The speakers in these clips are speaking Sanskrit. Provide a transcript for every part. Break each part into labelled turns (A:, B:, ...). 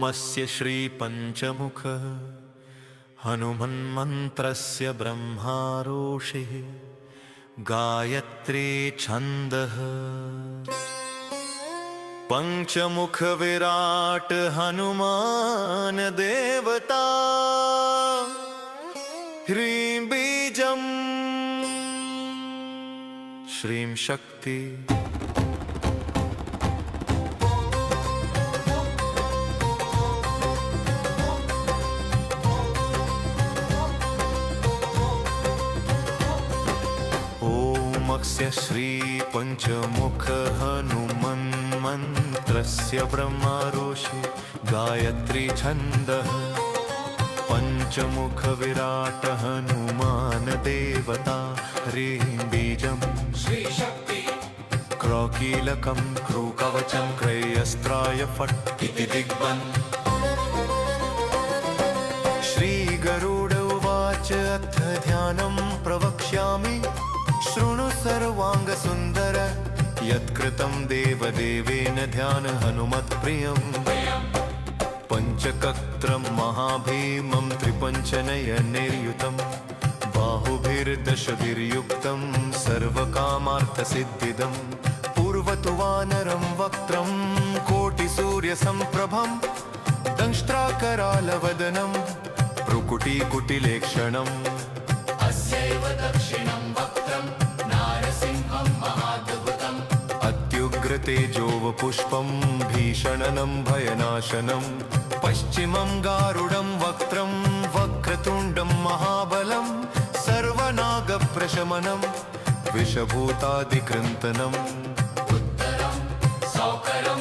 A: अस्य श्रीपञ्चमुख हनुमन्मन्त्रस्य ब्रह्मा ऋषिः गायत्री छन्दः पंचमुख विराट हनुमान देवता ह्रीं बीजं श्रीं शक्ति अस्य श्री पंचमुख हनुमन्मन्त्रस्य ब्रह्मा ऋषि गायत्री छन्दः पंचमुख विराट हनुमान देवता ह्रीं बीजं
B: श्री शक्ति
A: क्रौकीलकं क्रूकवचं क्रयस्त्राय फट् इति दिग्बन् श्री गरुड उवाच अथ ध्यानं प्रवक्ष्यामि शृणु सर्वांग सुंदर यत्कृतं देवदेवेन ध्यान हनुमत्प्रियम् पंचकत्रं महाभीमं त्रिपञ्चनयनैर्युतं बाहुभिर्दशभिर्युक्तं सर्वकामार्थसिद्धिदं पूर्वतु वानरं वक्त्रं कोटिसूर्यसम्प्रभं दंष्ट्राकरालवदनं भ्रुकुटीकुटिलेक्षणम्
B: अस्यैव दक्षिणं वक्त्रं नारसिंहं महाद्भुतम्
A: अत्युग्रतेजोवपुष्पं भीषणनं भयनाशनं पश्चिमं गारुडं वक्त्रं वक्रतुण्डं महाबलं सर्वनागप्रशमनं विषभूतादिकृन्तनम्
B: उत्तरं सौकरं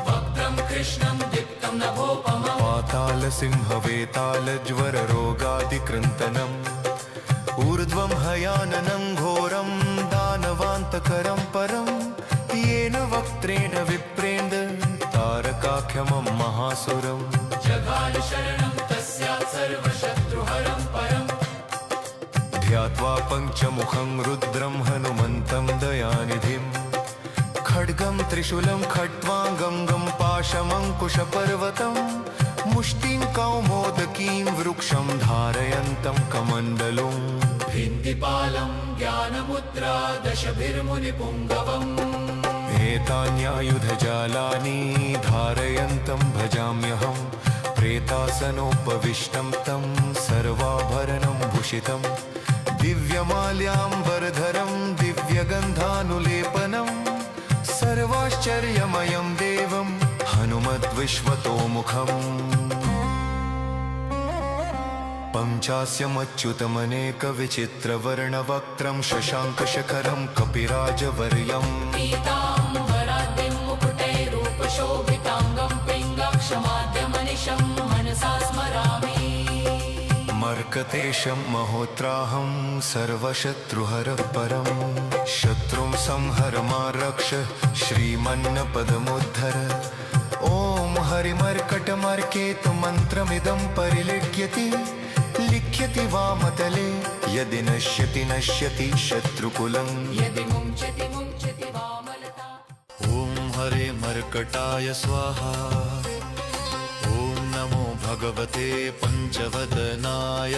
B: वक्त्रं कृष्णं दीप्तं नभोपमम्
A: पातालसिंहवेतालज्वररोगादिकृन्तनम् ऊर्ध्वं हयाननं घोरं दानवान्तकरं परं येन वक्त्रेण विप्रेन्द तारकाख्यमं महासुरम्
B: जघान शरणं तस्यात् सर्वशत्रुहरं परम्
A: ध्यात्वा पञ्चमुखं रुद्रं हनुमन्तं दयानिधिं खड्गं त्रिशूलं खट्वाङ्गं पाशमङ्कुशपर्वतं मुष्टिं कौमोदकीं वृक्षं धारयन्तं कमण्डलुम्
B: भिन्दिपालं ज्ञानमुद्रा दशभिर्मुनिपुङ्गवम्
A: एतान्यायुधजालानि धारयन्तं भजाम्यहं प्रेतासनोपविष्टं तं सर्वाभरणं भूषितं दिव्यमाल्याम्बरधरं दिव्यगन्धानुलेपनं सर्वाश्चर्यमयं देवं हनुमद्विश्वतोमुखम् पञ्चास्यमच्युतमनेकविचित्रवर्णवक्त्रं शशाङ्कशखरं कपिराजवर्यम्
B: पीताम्बराद्रिं मुकुटैरूपशोभिताङ्गं पिङ्गाक्षमाद्यमनिशं मनसा स्मरामि
A: मर्कतेशं महोत्राहं सर्वशत्रुहरः परं शत्रुं संहर मा रक्ष श्रीमन्नपदमुद्धर ॐ हरिमर्कटमर्केतु मन्त्रमिदं परिलिख्यति लिख्यति वामतले यदि नश्यति नश्यति शत्रुकुलं
B: यदि मुञ्चति मुञ्चति वामलता
A: ॐ हरे मर्कटाय स्वाहा ॐ नमो भगवते पञ्चवदनाय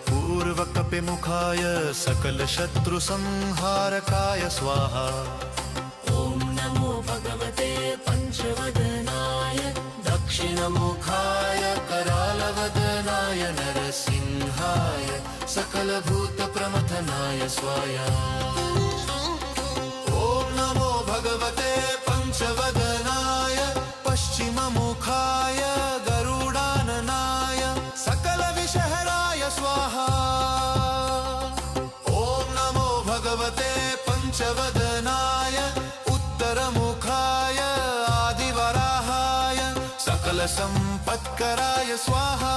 A: पूर्वकपिमुखाय सकलशत्रुसंहारकाय स्वाहा
B: ॐ नमो भगवते पञ्चवदनाय दक्षिणमुखाय करालवदनाय नरसिंहाय सकलभूतप्रमथनाय स्वाहा ॐ नमो भगवते पञ्चवदनाय पश्चिममुखाय गरुडाननाय सकलविषहराय स्वाहा ॐ नमो भगवते पञ्चवदनाय उत्तरमुखाय आदिवराहाय सकलसम्पत्कराय स्वाहा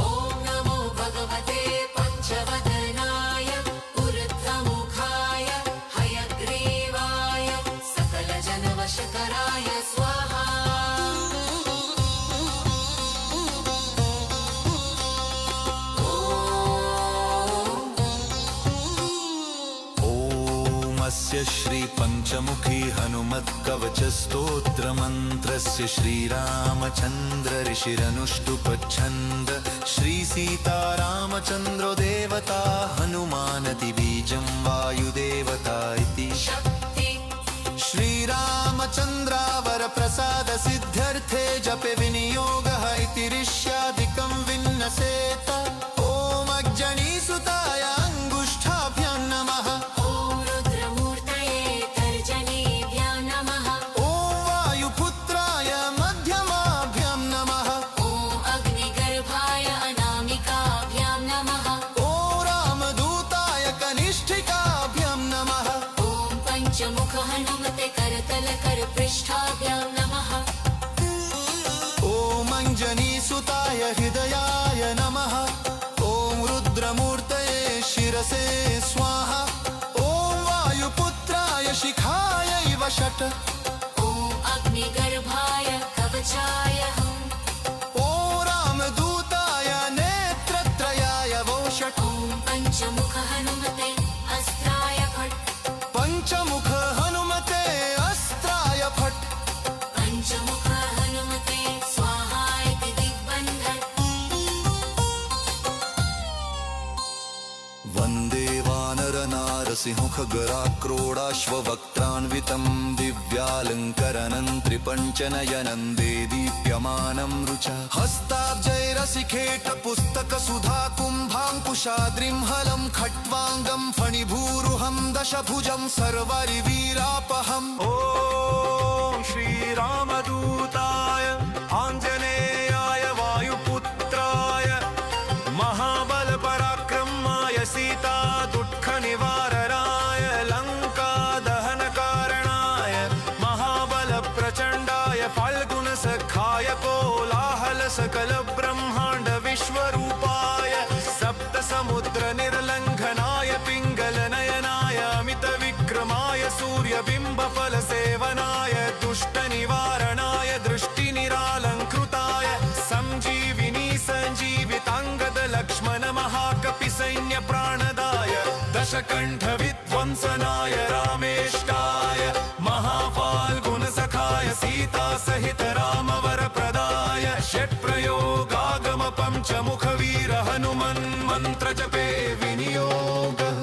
B: ॐ नमो भगवते पञ्चवदनाय ऊर्ध्वमुखाय हयग्रीवाय सकलजनवशकराय स्वाहा
A: ॐ हनुमस्य श्रीपञ्चमुखी हनुमत्कवचस्तोत्रमन्त्रस्य श्रीरामचन्द्र ऋषिरनुष्टुपच्छन्द श्रीसीतारामचन्द्रो देवता हनुमानति बीजं वायुदेवता इति
B: शक्ति
A: श्रीरामचन्द्रावर प्रसाद सिद्ध्यर्थे जपे विनियोगः इति ऋष्यादिकं विन्नसेत ॐ अग्जनीसुताय अङ्गुष्ठाभ्यां नमः
B: ॐ रुद्रमूर्तये तर्जनीभ्यां नमः
A: ॐ वायुपुत्राय मध्यमाभ्यां नमः
B: ॐ अग्निगर्भाय अनामिकाभ्यां नमः
A: ॐ रामदूताय कनिष्ठिकाभ्यां नमः
B: ॐ पञ्चमुख हनुमते करतलकरपृष्ठाभ्यां नमः
A: ॐ अञ्जनीसुताय हृदयाय नमः ॐ रुद्रमूर्तये शिरसे स्वाहा ॐ वायुपुत्राय शिखायैव षट्
B: ॐ अग्निगर्भाय कवचाय हम्
A: ॐ रामदूताय नेत्रत्रयाय वो षट्
B: ॐ पञ्चमुख हनुमते अस्त्राय फट्
A: पञ्चमुख हनुमते अस्त्राय फट्
B: पञ्चमुख हनुमते स्वाहा इति दिग्बन्धन्
A: वन्दे वानरनारसिंहखगराक्रोडाश्ववक्त्रान्वितं दिव्यालङ्करनं त्रिपञ्चनयनं दीप्यमानं रुचा हस्ताब्जैरसिखेटपुस्तकसुधा कुम्भाङ्कुशाद्रिं हलं खट्वाङ्गं फणिभूरुहं दशभुजं सर्वरिवीरापहम् ॐ श्रीरामदूताय आञ्जनेयाय वायुपुत्राय महाबलपराक्रमाय सीता दुःखनिवारणाय लङ्कादहनकारणाय महाबलप्रचण्डाय फाल्गुनसखाय कोलाहलसकलब्रह्माण्ड विश्वरूपाय सप्तसमुद्रनिर्लङ्घनाय पिङ्गलनयनाय अमितविक्रमाय सूर्यबिम्बफलसेवनाय दुष्टनिवारणाय दृष्टिनिरालङ्कृताय सञ्जीविनी सञ्जीविताङ्गद लक्ष्मण महाकपिसैन्यप्राणदाय दशकण्ठविध्वंसनाय रामेष्टाय महाफाल्गुनसखाय सीतासहित रामवरप्रदाय षट्प्रयोगागम पञ्चमुखवीर हनुमन्मन्त्रजपे विनियोगः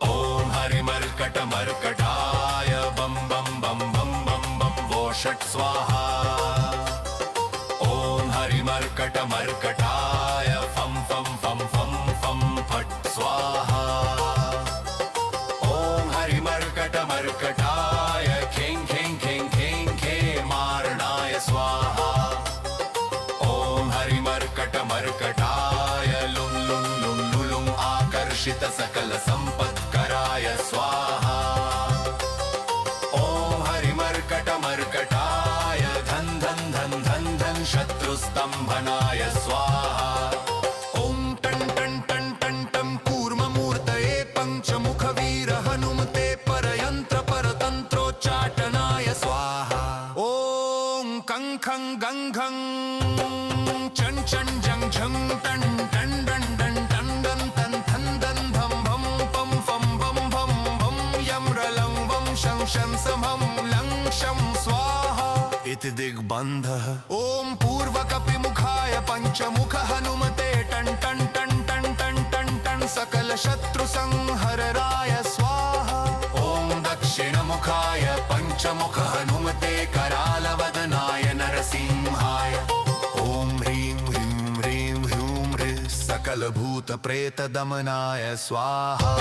A: ॐ हरिमर्कटमर्कटाय बं बं बं बं बं बं वो षट् स्वाहा ॐ हरिमर्कटमर्कटाय फं फं फं फं फं फट् स्वाहा ॐ हरिमर्कटमर्कटाय खें खें खें खें खेमार्णाय स्वाहा ॐ हरिमर्कटमर्कटाय लुं लुं लुं लुलुं आकर्षित सकल सम्पत्कराय स्वाहा ॐ हरिमर्कटमर्कटाय धन धन धन धन धन शत्रुस्तम्भनाय स्वाहा ॐ टन् टन् टन् टन् टं कूर्ममूर्तये पञ्चमुखवीर हनुमते परयन्त्र परतन्त्रोच्चाटनाय स्वाहा ॐ कं खं गं घं चं चं जं झं टन् टन् डन् डन् टन् डन् तन् थन् दन् धं भं पं फं भं भं भं यं रलं वं शं शं समं लं शं स्वाहा इति दिग्बन्धः ॐ पूर्वकपिमुखाय पञ्चमुख हनुमते टन् टन् टन् टन् टन् टन् टन् सकलशत्रुसंहरणाय स्वाहा ॐ दक्षिणमुखाय पञ्चमुख हनुमते करालवदनाय नरसिंहाय ॐ ह्रीं ह्रीं ह्रीं ह्रूं ह्रीं सकलभूतप्रेतदमनाय स्वाहा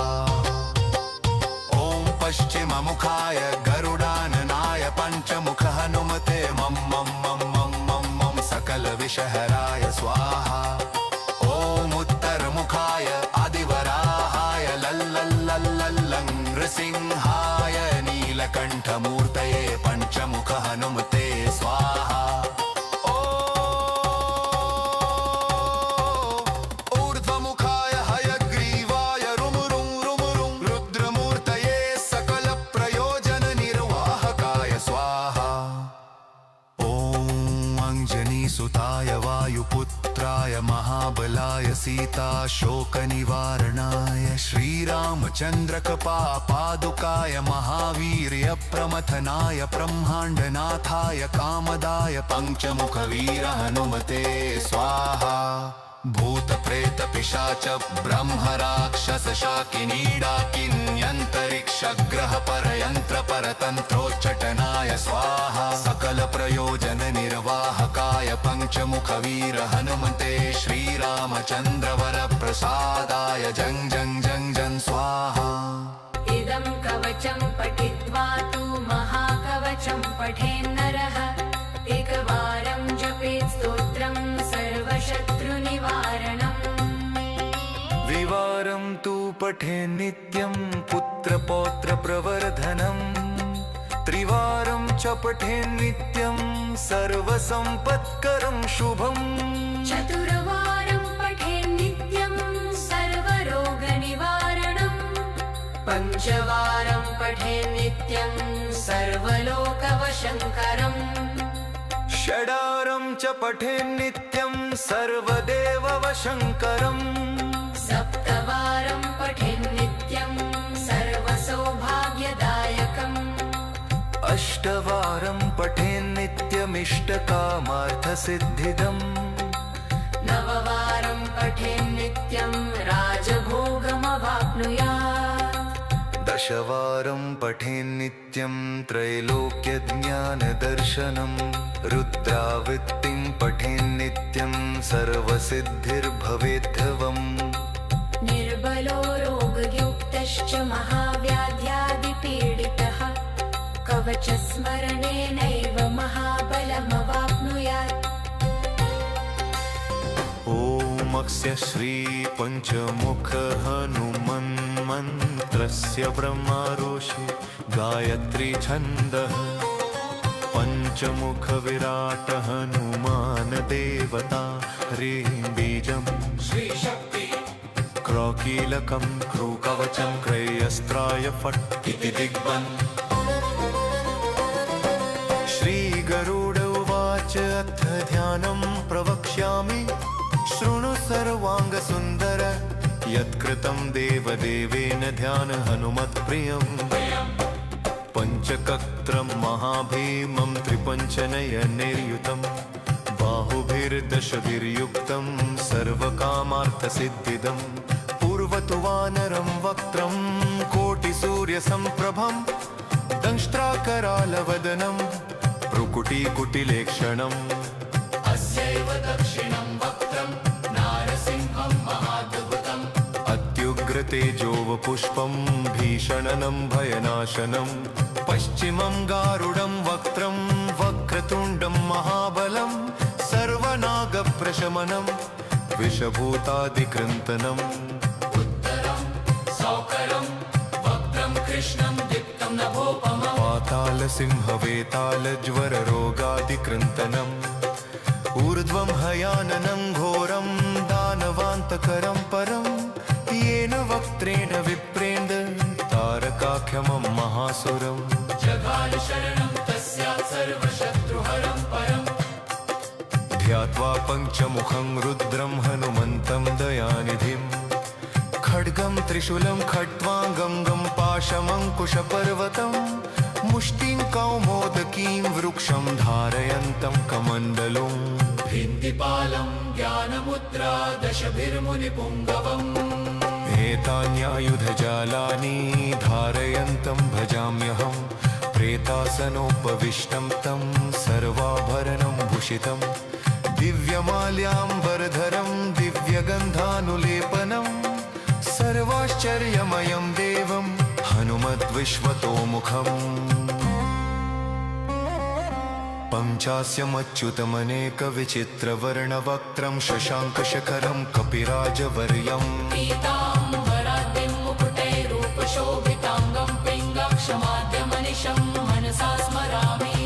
A: ॐ पश्चिममुखाय गरुडाननाय पञ्चमुख हनुमते मं मं मं मं मं मं सकलविषहराय स्वाहा ॐ उत्तरमुखाय आदिवराहाय लल्लल्लल्लल्लं नृसिंहाय नीलकण्ठमूर्तये पञ्चमुख हनुमते स्वाहा ऊर्ध्वमुखाय हयग्रीवाय रुमुरुं रुमुरुं रुद्रमूर्तये सकलप्रयोजननिर्वाहकाय स्वाहा ॐ अञ्जनी लक्ष्मीसुताय वायुपुत्राय महाबलाय सीताशोकनिवारणाय श्रीरामचन्द्रकृपापादुकाय महावीर्यप्रमथनाय ब्रह्माण्डनाथाय कामदाय पञ्चमुखवीर हनुमते स्वाहा। भूतप्रेतपिशाच ब्रह्मराक्षसशाकिनीडाकिन्यन्तरिक्षग्रहपरयन्त्रपरतन्त्रोच्चाटनाय स्वाहा। सकलप्रयोजननिर्वाहकाय पञ्चमुखवीर हनुमते श्रीरामचन्द्रवरप्रसादाय जं जं जं जं स्वाहा।
B: इदं कवचं पठित्वा तु महाकवचं पठेन्नरः एकवारं जपेत् स्तोत्रं सर्वशत्रुनिवारणम्।
C: द्विवारं तु पठेन् नित्यं पुत्रपौत्रप्रवर्धनम्। त्रिवारं च पठेन् नित्यं सर्वसम्पत्करं शुभम्।
B: चतुर्वारं पठेन् नित्यं सर्वरोगनिवारणम्। पञ्चवारं पठेन् नित्यं सर्वलोकवशङ्करम्।
C: षडारं च पठेन् नित्यं सर्वदेववशङ्करम्।
B: सप्तवारं पठेन् नित्यं सर्वसौभाग्यदायकम्।
C: अष्टवारं पठेन् नित्यमिष्टकामार्थसिद्धिदम्।
B: नववारं पठेन् नित्यं राजभोगमवाप्नुयात्।
C: दशवारं पठेन् नित्यं त्रैलोक्यज्ञानदर्शनम्। रुद्रावृत्तिं पठेन् नित्यं सर्वसिद्धिर्भवेद्धवम्।
B: निर्बलो रोगयुक्तश्च महाव्याध्यादिपीडितः कवचस्मरणेनैव महाबलमवाप्नुयात्।
C: ॐ अस्य श्रीपञ्चमुख हनुमन्मन्त्रस्य ब्रह्मारोषि गायत्री छन्दः। पञ्चमुख विराट हनुमान देवता ह्रीं बीजं श्रीशक्ति क्रौकीलकं क्रूकवचं क्रयस्त्राय फट् इति दिग्बन्। श्रीगरुड उवाच अथ ध्यानं प्रवक्ष्यामि शृणु सर्वाङ्गसुन्दर यत्कृतं देवदेवेन ध्यान हनुमत्प्रियम्। पञ्चकत्रं महाभीमं त्रिपञ्चनयनैर्युतं बाहुभिर्दशभिर्युक्तं सर्वकामार्थसिद्धिदम्। पूर्वतु वानरं वक्त्रं कोटिसूर्यसम्प्रभं दंष्ट्राकरालवदनं भ्रुकुटीकुटिलेक्षणम्। अस्यैव दक्षिणं वक्त्रं नारसिंहं महाद्भुतम् अत्युग्रतेजोवपुष्पं भीषणनं भयनाशनम्। पश्चिमं गारुडं वक्त्रं वक्रतुण्डं महाबलं सर्वनागप्रशमनं विषभूतादिकृन्तनम्। उत्तरं सौकरं वक्त्रं कृष्णं दीप्तं नभोपमम् पातालसिंहवेतालज्वररोगादिकृन्तनम्। ऊर्ध्वं हयाननं घोरं दानवान्तकरं परं येन वक्त्रेण विप्रेन्द्र तारकाख्यमं महासुरम्। जगाल शरणं तस्यात् सर्वशत्रुहरं परम्। ध्यात्वा पञ्चमुखं रुद्रं हनुमन्तं दयानिधिं खड्गं त्रिशूलं खट्वाङ्गं गं पाशमङ्कुशपर्वतं मुष्टिं कौमोदकीं वृक्षं धारयन्तं कमण्डलुम्। भिन्तिपालं ज्ञानमुद्रा दशभिर्मुनिपुङ्गवम्। एतान्यायुधजालानि धारयन्तं भजाम्यहं प्रेतासनोपविष्टं तं सर्वाभरणं भूषितं। दिव्यमाल्याम्बरधरं दिव्यगन्धानुलेपनं सर्वाश्चर्यमयं देवं हनुमद्विश्वतोमुखम्। पञ्चास्यमच्युतमनेकविचित्रवर्णवक्त्रं शशाङ्कशखरं कपिराजवर्यम्।
B: पीताम्बराद्रिं मुकुटैरूपशोभिताङ्गं पिङ्गक्षमाद्यमनिशं मनसा स्मरामि।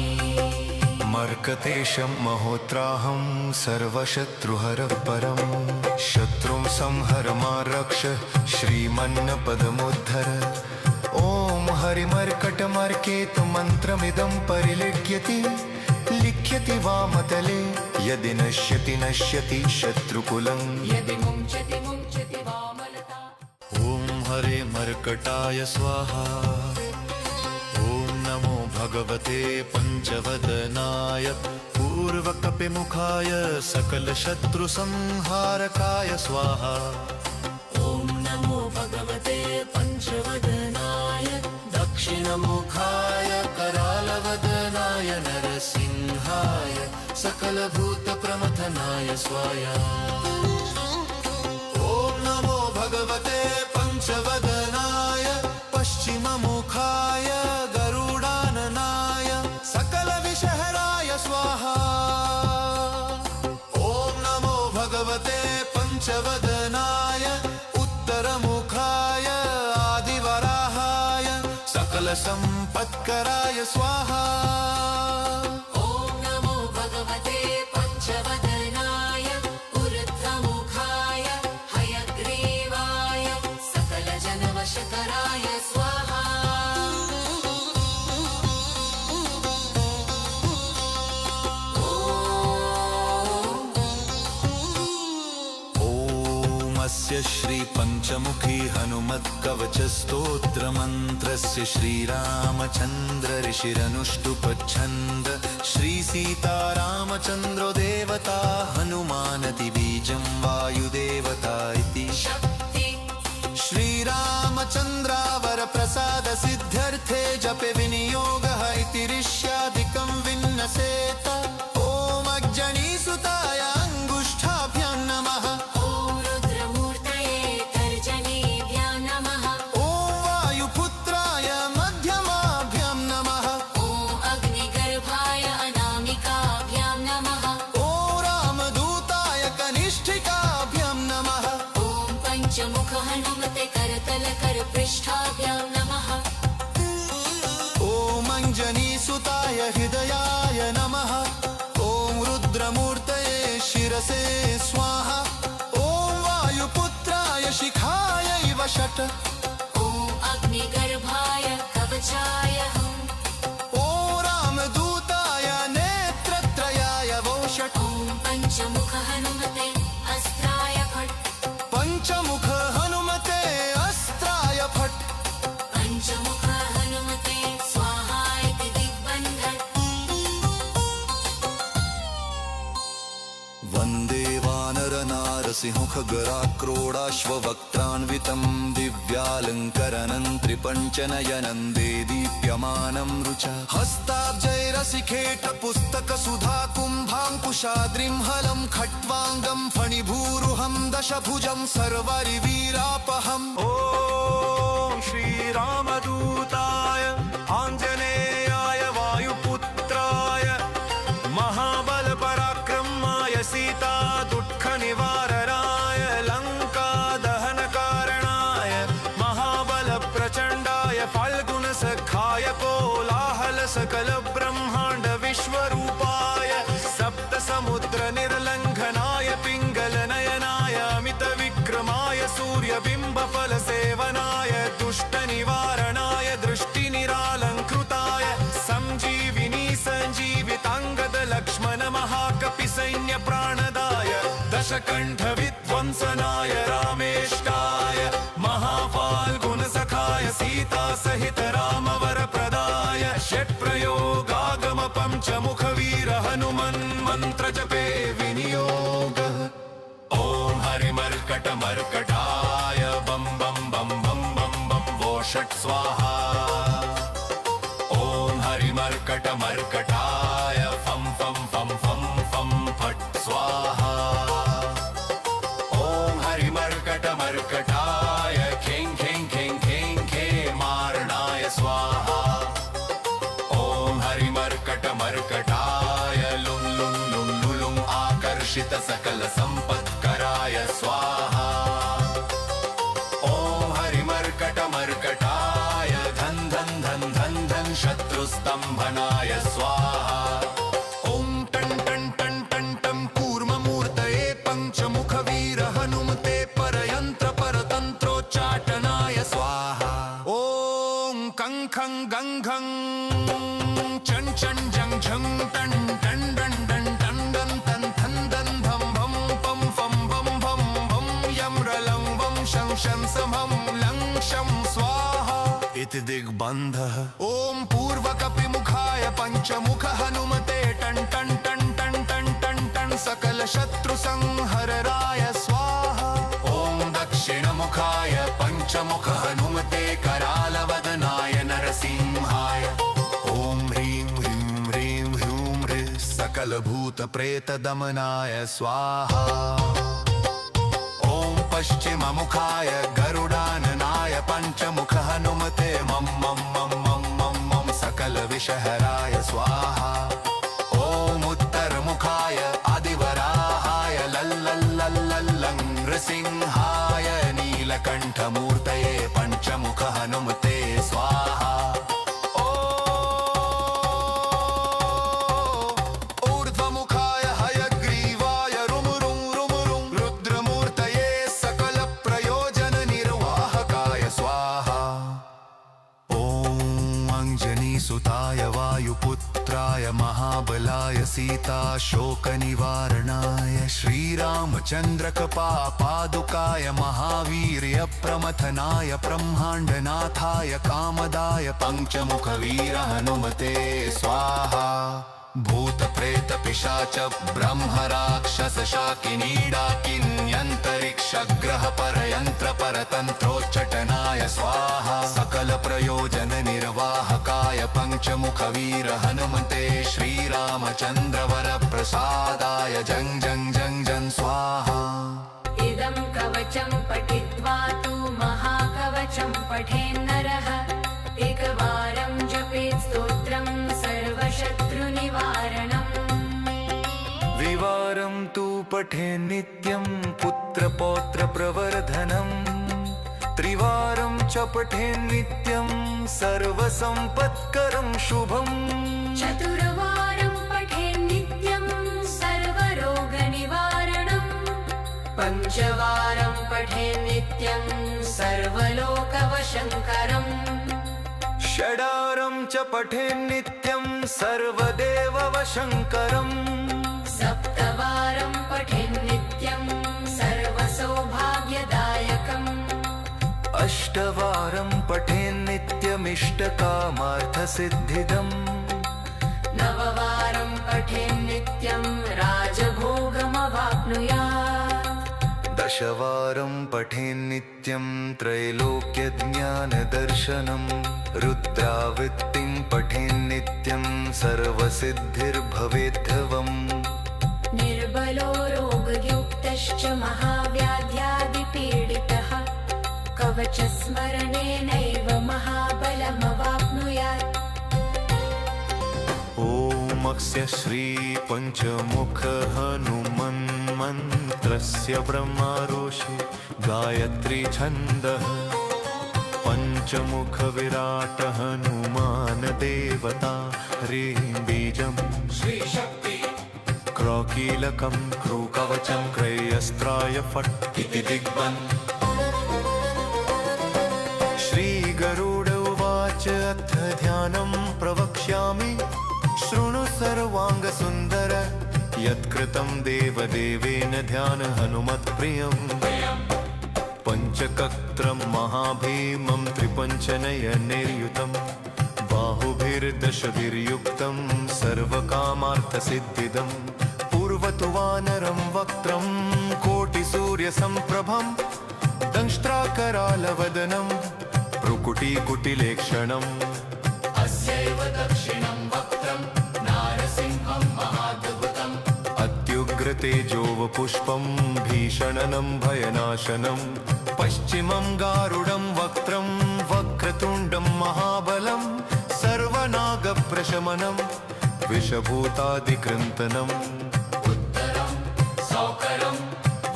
C: मर्कतेशं महोत्राहं सर्वशत्रुहरः परं शत्रुं संहर मा रक्ष श्रीमन्नपदमुद्धर। ॐ हरिमर्कटमर्केतु मन्त्रमिदं परिलिख्यति लिख्यति वामतले यदि नश्यति नश्यति शत्रुकुलम्
B: यदि मुञ्चति मुञ्चति वामलता
C: ॐ हरे मर्कटाय स्वाहा ॐ नमो भगवते पञ्चवदनाय पूर्वकपिमुखाय सकलशत्रुसंहारकाय स्वाहा
B: ॐ नमो भगवते पञ्चवदनाय
C: दक्षिणमुखाय करालवदनाय नरसिंहाय सकलभूतप्रमथनाय स्वाहा ॐ नमो भगवते पञ्चवदनाय पश्चिममुखाय गरुडाननाय सकलविषहराय स्वाहा ॐ नमो भगवते पञ्चवदनाय उत्तरमुखाय आदिवराहाय सकलसम्पत्कराय स्वाहा
B: ॐ नमो भगवते पञ्चवदनाय ऊर्ध्वमुखाय हयग्रीवाय सकलजनवशकराय स्वाहा
C: स्य श्रीपञ्चमुखी हनुमत्कवचस्तोत्रमन्त्रस्य श्रीरामचन्द्र ऋषिरनुष्टुपच्छन्द श्रीसीतारामचन्द्रो देवता हनुमानतिबीजं वायुदेवता इति
B: शक्ति
C: श्रीरामचन्द्रावरप्रसादसिद्ध्यर्थे जपे विनियोगः इति ऋष्यादिकं विन्नसेत ॐ अग्जनीसुताय अङ्गुष्ठाभ्यां नमः
B: पंचमुख हनुमते करतल कर पृष्ठाभ्यां नमः
C: ॐ अञ्जनीसुताय हृदयाय नमः ॐ रुद्रमूर्तये शिरसे स्वाहा ॐ वायुपुत्राय शिखायै वषट्
B: ॐ अग्निगर्भाय कवचाय हं
C: ॐ रामदूताय नेत्रत्रयाय वोषट्
B: ॐ पंचमुख हनुमते अस्त्राय फट्
C: पञ्चमुख हनुमते अस्त्राय फट्
B: पंचमुख हनुमते स्वाहा इति दिग्बन्धन्
C: वन्दे वानरनारसिंहखगराक्रोडाश्ववक्त्रान्वितं दिव्यालङ्करनं त्रिपञ्चनयनं देदीप्यमानं रुचा हस्ताब्जैरसिखेटपुस्तकसुधाकुम्भाङ्कुशाद्रिं हलं खट्वाङ्गं फणिभूरुहं दशभुजं सर्वरिवीरापहम् ॐ श्रीरामदूताय आञ्जनेयाय वायुपुत्राय महाबलपराक्रमाय सीता दुःखनिवारणाय लङ्कादहनकारणाय महाबलप्रचण्डाय फाल्गुनसखाय कोलाहलसकलब्रह्माण्ड विश्वरूपाय सप्तसमुद्रनिर्लङ्घनाय पिङ्गलनयनाय अमितविक्रमाय सूर्यबिम्बफलसेवनाय दुष्टनिवारणाय दृष्टिनिरालङ्कृताय सञ्जीविनी सञ्जीविताङ्गद लक्ष्मण महाकपिसैन्यप्राणदाय दशकण्ठविध्वंसनाय रामेष्टाय महाफाल्गुनसखाय सीतासहित रामवरप्रदाय षट्प्रयोगागम पञ्चमुखवीर हनुमन्मन्त्रजपे विनियोगः ॐ हरिमर्कटमर्कटाय बं बं बं बं बं बं वो षट् स्वाहा ॐ हरिमर्कटमर्कटाय फं फं फं फं फं फट् स्वाहा ॐ हरिमर्कटमर्कटाय खें खें खें खें खेमारणाय स्वाहा ॐ हरिमर्कटमर्कटाय लुं लुं लुं लुलुं आकर्षित सकलसम्पत्कराय स्वाहा ॐ हरिमर्कटमर्कटाय धन धन धन धन धन शत्रुस्तम्भनाय स्वाहा ॐ टं टं टं टं टं कूर्ममूर्तये पञ्चमुखवीर हनुमते परयन्त्र परतन्त्रोच्चाटनाय स्वाहा ॐ कं खं गं घं चं चं जं झं टं टं डं डं टं डं तं
A: इति दिग्बन्धः ॐ पूर्वकपिमुखाय पञ्चमुख हनुमते टन् टन् टन् टन् टन् टन् टन् सकलशत्रुसंहरराय स्वाहा ॐ दक्षिणमुखाय पञ्चमुख हनुमते करालवदनाय नरसिंहाय ॐ ह्रीं ह्रीं ह्रीं ह्रूं ह्रीं सकलभूतप्रेतदमनाय स्वाहा ॐ पश्चिममुखाय गरुडाननाय पञ्चमुख हनुमते मं मं मं मं मं मं सकलविषहराय स्वाहा ॐ उत्तरमुखाय आदिवराहाय लल्लल्लल्लल्लं नृसिंहाय नीलकण्ठमूर्तये पञ्चमुख हनुमते स्वाहा ऊर्ध्वमुखाय हयग्रीवाय रुं रुं रुं रुं रुद्रमूर्तये सकलप्रयोजननिर्वाहकाय स्वाहा ॐ अञ्जनीसुताय वायुपुत्राय महाबलाय सीताशोकनिवारणाय श्रीरामचन्द्रकपापादुकाय महावीर्यप्रमथनाय ब्रह्माण्डनाथाय कामदाय पञ्चमुखवीर हनुमते स्वाहा भूतप्रेतपिशाच ब्रह्मराक्षसशाकिनीडाकिन्यन्तरिक्षग्रहपरयन्त्रपरतन्त्रोच्चटनाय स्वाहा सकलप्रयोजननिर्वाहकाय पञ्चमुखवीर हनुमते श्रीरामचन्द्रवरप्रसादाय जं जं जं जं स्वाहा
B: इदं कवचं पठित्वा तु महाकवचं पठेन्नरः एकवारं जपेत् स्तोत्रं सर्वशत्रुनिवारणम्
D: द्विवारं तु पठेन् नित्यं पुत्रपौत्रप्रवर्धनम् त्रिवारं च पठेन् नित्यं सर्वसम्पत्करं शुभम्
B: चतुर्वारं पठेन् नित्यं सर्वरोगनिवारणम् पञ्चवारं पठेन् नित्यं सर्वलोकवशङ्करम्
D: षडारं च पठेन् नित्यं सर्वदेववशङ्करम्
B: सप्तवारं पठेन् नित्यं सर्वसौभाग्यदायकम्
D: अष्टवारं पठेन् नित्यमिष्टकामार्थसिद्धिदम्
B: नववारं पठेन् नित्यं राजभोगमवाप्नुयात्
D: दशवारं पठेन् नित्यं त्रैलोक्यज्ञानदर्शनम् रुद्रावृत्तिं पठेन् नित्यं सर्वसिद्धिर्भवेद्धवम्
B: निर्बलो रोगयुक्तश्च महाव्याध्यादिपीडितः कवचस्मरणेनैव महाबलमवाप्नुयात्
D: ॐ अस्य श्रीपञ्चमुख हनुमन्मन्त्रस्य ब्रह्मारोषि गायत्री छन्दः पञ्चमुख विराट हनुमान देवता ह्रीं बीजं श्रीशक्ति क्रौकीलकं क्रूकवचं क्रयस्त्राय फट् इति दिग्बन् श्रीगरुड उवाच अथ ध्यानं प्रवक्ष्यामि शृणु सर्वाङ्गसुन्दर यत्कृतं देवदेवेन ध्यान हनुमत्प्रियम् पञ्चकत्रं महाभीमं त्रिपञ्चनयनैर्युतं बाहुभिर्दशभिर्युक्तं सर्वकामार्थसिद्धिदं पूर्वतु वानरं वक्त्रं कोटिसूर्यसम्प्रभं दंष्ट्राकरालवदनं भ्रुकुटीकुटिलेक्षणम्
A: अस्यैव दक्षिणं वक्त्रं नारसिंहं महाद्भुतम्
D: अत्युग्रतेजोवपुष्पं भीषणनं भयनाशनं पश्चिमं गारुडं वक्त्रं वक्रतुण्डं महाबलं सर्वनागप्रशमनं विषभूतादिकृन्तनम्
A: उत्तरं सौकरं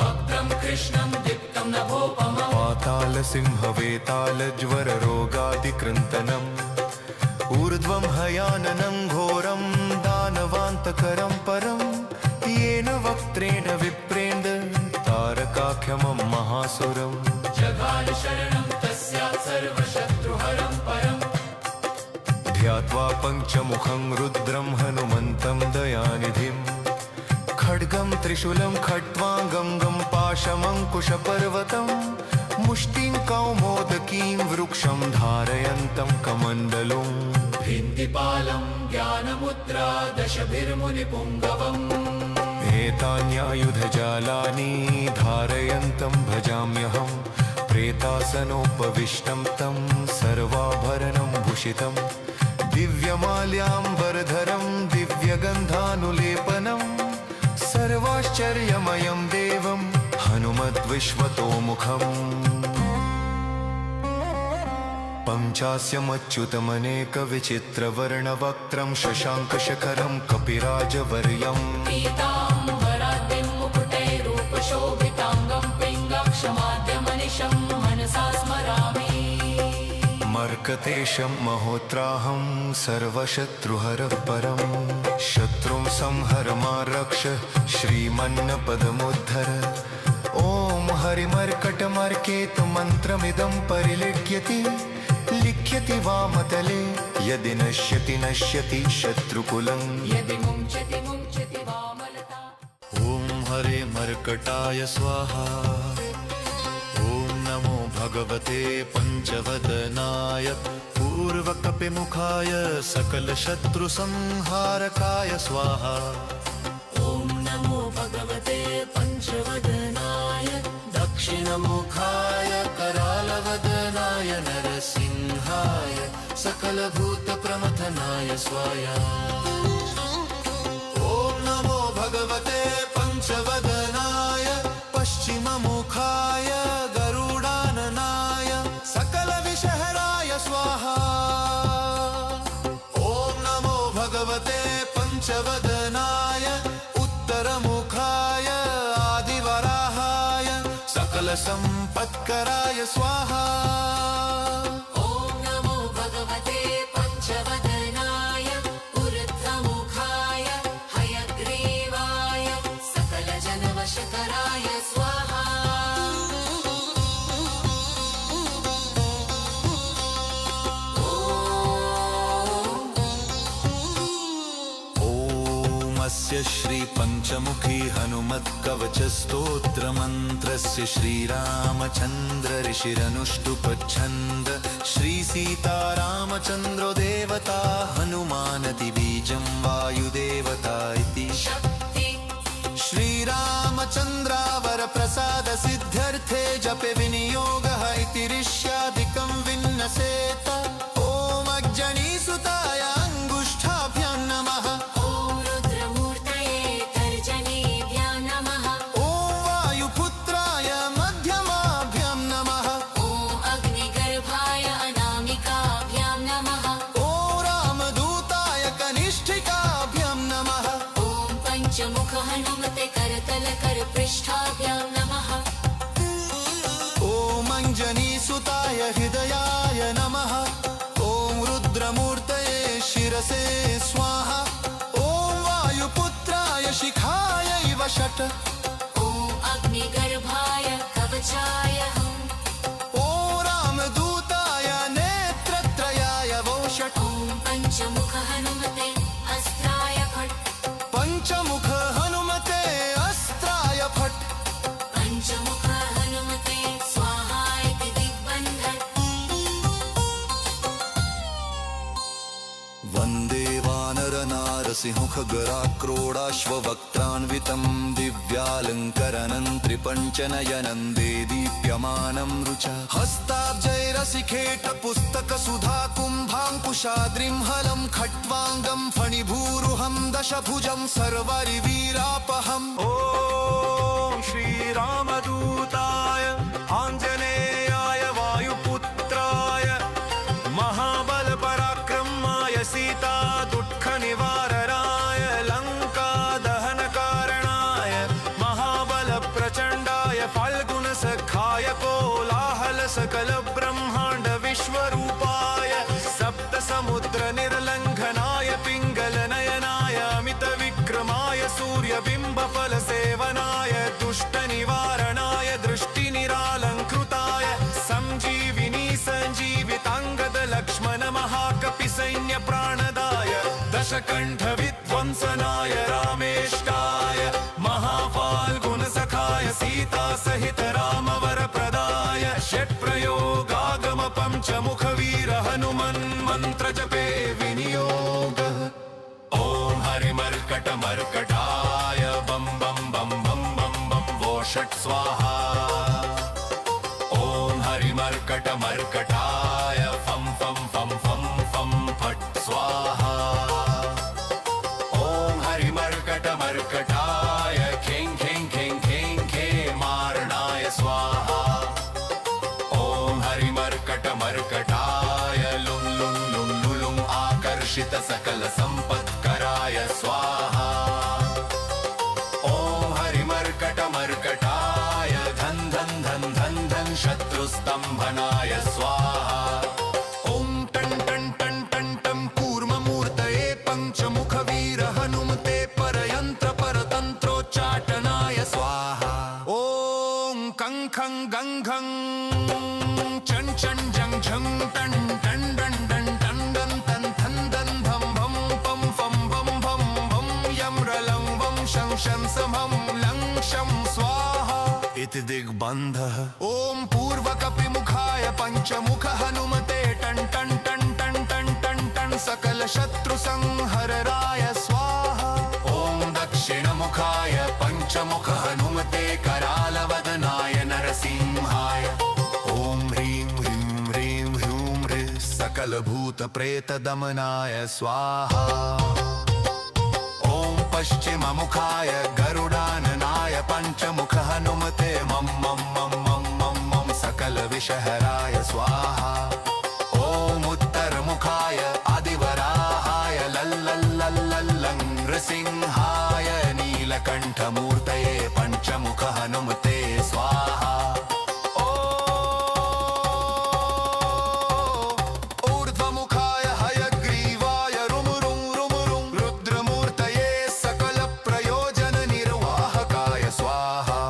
A: वक्त्रं कृष्णं दीप्तं नभोपमम्
D: पातालसिंहवेतालज्वररोगादिकृन्तनम् ऊर्ध्वं हयाननं घोरं दानवान्तकरं परं येन वक्त्रेण विप्रेन्द्र तारकाख्यमं महासुरम्
A: जगाल शरणं तस्यात् सर्वशत्रुहरं परम्
D: ध्यात्वा पञ्चमुखं रुद्रं हनुमन्तं दयानिधिं खड्गं त्रिशूलं खट्वाङ्गं पाशमङ्कुशपर्वतं मुष्टिं कौमोदकीं वृक्षं धारयन्तं कमण्डलुम्
C: भिन्दिपालं ज्ञानमुद्रा दशभिर्मुनिपुङ्गवम्
D: एतान्यायुधजालानि धारयन्तं भजाम्यहं प्रेतासनोपविष्टं तं सर्वाभरणं भूषितं दिव्यमाल्याम्बरधरं दिव्यगन्धानुलेपनं सर्वाश्चर्यमयं देवं हनुमद्विश्वतोमुखम् पञ्चास्यमच्युतमनेकविचित्रवर्णवक्त्रं शशाङ्कशखरं कपिराजवर्यम्
B: पीताम्बराद्रिं मुकुटैरूपशोभिताङ्गं पिङ्गक्षमाद्यमनिशं मनसा स्मरामि
D: मर्कतेशं महोत्राहं सर्वशत्रुहरः परं शत्रुं संहर मा रक्ष श्रीमन्नपदमुद्धर ॐ हरिमर्कटमर्केतु मन्त्रमिदं परिलिख्यति लिख्यति वामतले यदि नश्यति नश्यति शत्रुकुलं
B: यदि मुञ्चति मुञ्चति वामलता
D: ॐ हरे मर्कटाय स्वाहा ॐ नमो भगवते पञ्चवदनाय पूर्वकपिमुखाय सकलशत्रुसंहारकाय स्वाहा
B: ॐ नमो भगवते पञ्चवदनाय
D: दक्षिणमुखाय करालवदनाय नरसिंहाय सकलभूतप्रमथनाय स्वाहा ॐ नमो भगवते पञ्चवदनाय पश्चिममुखाय गरुडाननाय सकलविषहराय स्वाहा ॐ नमो भगवते पञ्चवदनाय उत्तरमुखाय आदिवराहाय सकलसम्पत्कराय स्वाहा
B: ॐ नमो भगवते पञ्चवदनाय ऊर्ध्वमुखाय हयग्रीवाय सकलजनवशकराय स्वाहा
D: स्य श्रीपञ्चमुखी हनुमत्कवचस्तोत्रमन्त्रस्य श्रीरामचन्द्र ऋषिरनुष्टुपच्छन्द श्रीसीतारामचन्द्रो देवता हनुमानदिबीजं वायुदेवता इति
B: शक्ति
D: श्रीरामचन्द्रावरप्रसाद सिद्ध्यर्थे जपे विनियोगः इति ऋष्यादिकं विन्नसेत ॐ अग्जनीसुताय अङ्गुष्ठाभ्यां नमः
B: पंचमुख हनुमते करतल कर पृष्ठाभ्यां नमः
D: ॐ अञ्जनीसुताय हृदयाय नमः ॐ रुद्रमूर्तये शिरसे स्वाहा ॐ वायुपुत्राय शिखायै वषट्
B: ॐ अग्निगर्भाय कवचाय हम्
D: ॐ रामदूताय नेत्रत्रयाय वोषट्
B: ॐ पंचमुख हनुमते अस्त्राय फट्
D: पञ्चमुख हनुमते अस्त्राय फट्
B: पंचमुख हनुमते स्वाहा इति दिग्बन्धन्
D: वन्दे वानरनारसिंहखगराक्रोडाश्ववक्त्रान्वितं दिव्यालङ्करनं त्रिपञ्चनयनं देदीप्यमानं रुचा हस्ताब्जैरसिखेटपुस्तकसुधाकुम्भाङ्कुशाद्रिं हलं खट्वाङ्गं फणिभूरुहं दशभुजं सर्वरिवीरापहम् ॐ श्रीरामदूताय आञ्जनेयाय वायुपुत्राय महाबलपराक्रमाय सीता दुःखनिवारणाय लङ्कादहनकारणाय महाबलप्रचण्डाय फाल्गुनसखाय कोलाहलसकलब्रह्माण्ड विश्वरूपाय सप्तसमुद्रनिर्लङ्घनाय पिङ्गलनयनाय अमितविक्रमाय सूर्यबिम्बफलसेवनाय दुष्टनिवारणाय दृष्टिनिरालङ्कृताय सञ्जीविनी सञ्जीविताङ्गद लक्ष्मण महाकपिसैन्यप्राणदाय दशकण्ठविध्वंसनाय रामेष्टाय महाफाल्गुनसखाय सीतासहित रामवरप्रदाय षट्प्रयोगागम पञ्चमुखवीर हनुमन् मन्त्रजपे विनियोगः
C: ॐ हरिमर्कटमर्कटाय बं बं बं बं बं बं वो षट् स्वाहा ॐ हरिमर्कटमर्कटाय फं फं फं फं फं फट् स्वाहा ॐ हरिमर्कटमर्कटाय खें खें खें खें खें मारणाय स्वाहा ॐ हरिमर्कटमर्कटाय लुं लुं लुं लुलुं आकर्षित सकल संपत्कराय स्वाहा ॐ हरिमर्कटमर्कटाय धन धन धन धन धन शत्रुस्तंभनाय स्वाहा
A: ॐ टं टं टं टं टं कूर्ममूर्तये पञ्चमुखवीर हनुमते परयन्त्र परतन्त्रोच्चाटनाय स्वाहा ॐ कं खं गं घं चं चं जं झं टं टं डं डं टं डं तं थं दं धं भं पं फं भं भं भं यं रलं वं शं शं समं लं शं स्वाहा इति दिग्बन्धः ॐ पूर्वकपिमुखाय पञ्चमुख हनुमते टं टं टं टं टं टं टं सकल शत्रु संहरराय स्वाहा
C: ॐ दक्षिणमुखाय पञ्चमुख हनुमते करालवदनाय नरसिंहाय
A: ॐ ह्रीं ह्रीं ह्रीं ह्रूं ह्रीं सकल भूत प्रेत दमनाय स्वाहा
C: ॐ पश्चिममुखाय गरुडाननाय पञ्चमुख हनुमते मं मं मं मं मं मं सकल विषहराय स्वाहा ॐ उत्तरमुखाय आदिवराहाय लल्लल्लल्लल्लं नृसिंहाय नीलकण्ठमूर्तये पञ्चमुख हनुमते स्वाहा
A: ऊर्ध्वमुखाय हयग्रीवाय रुमुरुं रुमुरुं रुद्रमूर्तये सकल प्रयोजन निर्वाहकाय स्वाहा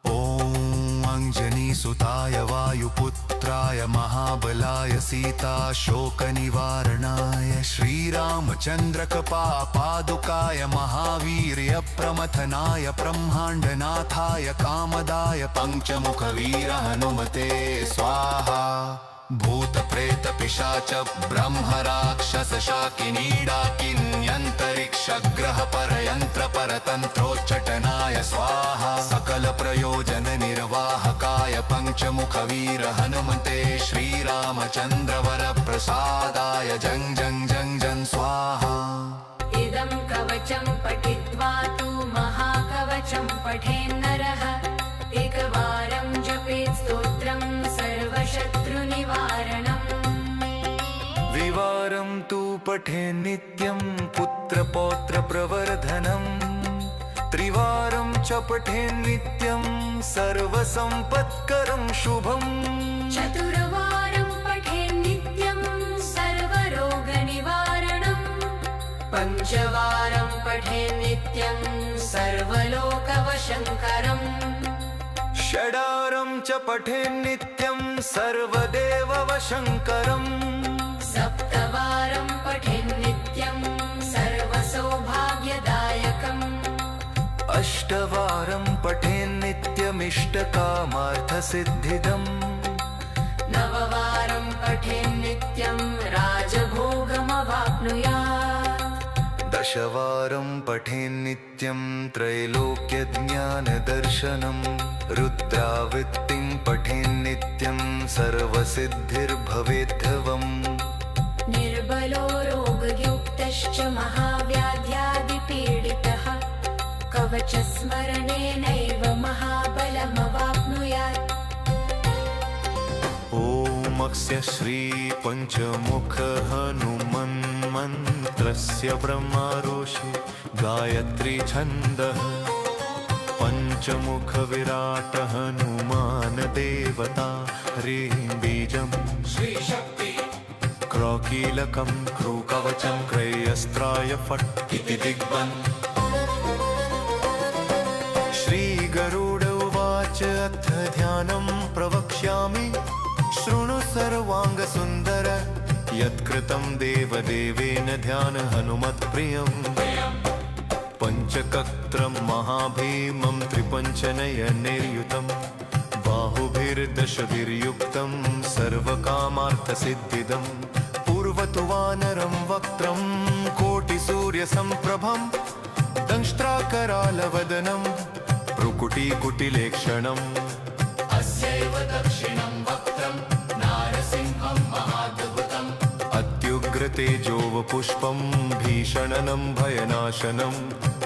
A: ॐ अञ्जनीसुताय वायुपुत्राय महाबलाय सीताशोकनिवारणाय श्रीरामचन्द्रकपापादुकाय महावीर्यप्रमथनाय ब्रह्माण्डनाथाय कामदाय पञ्चमुखवीर हनुमते स्वाहा भूतप्रेत पिशाच ब्रह्मराक्षस शाकिनीडाकिन्यन्तरिक्षग्रह परयन्त्र परतन्त्रोच्चटनाय स्वाहा सकल प्रयोजन निर्वाहकाय पञ्चमुखवीर हनुमते श्रीरामचन्द्र वरप्रसादाय जं जं जं जं स्वाहा
B: इदं कवचं पठित्वा तु महाकवचं पठेन्नरः एकवारं जपेत् स्तोत्रं सर्वशत्रुनिवारणम्
D: द्विवारं तु पठे नित्यं पुत्रपौत्रप्रवर्धनम् त्रिवारं च पठे नित्यं सर्वसम्पत्करं शुभम्
B: चतुर्वारं पठेत् नित्यं सर्वरोगनिवारणम् पञ्चवारं पठेत् नित्यं सर्वलोकवशङ्करम्
D: षडारं च पठे नित्यं सर्वदेववशङ्करम्
B: सप्तवारं पठेत् नित्यं सर्वसौभाग्यदायकम्
D: अष्टवारं पठे नित्यमिष्टकामार्थसिद्धिदम्
B: नववारं पठेत् नित्यं राजभोगमवाप्नुयात्
D: दशवारं पठे नित्यं त्रैलोक्यज्ञानदर्शनम् रुद्रावृत्तिं पठे नित्यं सर्वसिद्धिर्भवेद्धवम्
B: निर्बलो रोगयुक्तश्च महाव्याध्यादिपीडितः कवचस्मरणेनैव महाबलमवाप्नुयात्
D: ॐ अस्य श्रीपञ्चमुख हनुमन्मन्त्रस्य ब्रह्मारोषि गायत्री छन्दः पञ्चमुख विराट हनुमान देवता ह्रीं बीजम्
C: श्रीशक्ति
D: क्रौकीलकं क्रूकवचं क्रयस्त्राय फट् इति दिग्बन् श्रीगरुड उवाच अथ ध्यानं प्रवक्ष्यामि शृणु सर्वाङ्गसुन्दर यत्कृतं देवदेवेन ध्यान हनुमत्प्रियम् पञ्चकत्रं महाभीमं त्रिपञ्चनयनैर्युतं बाहुभिर्दशभिर्युक्तं सर्वकामार्थसिद्धिदं पूर्वतु वानरं वक्त्रं कोटिसूर्यसम्प्रभं दंष्ट्राकरालवदनं भ्रुकुटीकुटिलेक्षणम्
C: अस्यैव दक्षिणं वक्त्रं नारसिंहं महाद्भुतम्
D: अत्युग्रतेजोवपुष्पं भीषणनं भयनाशनं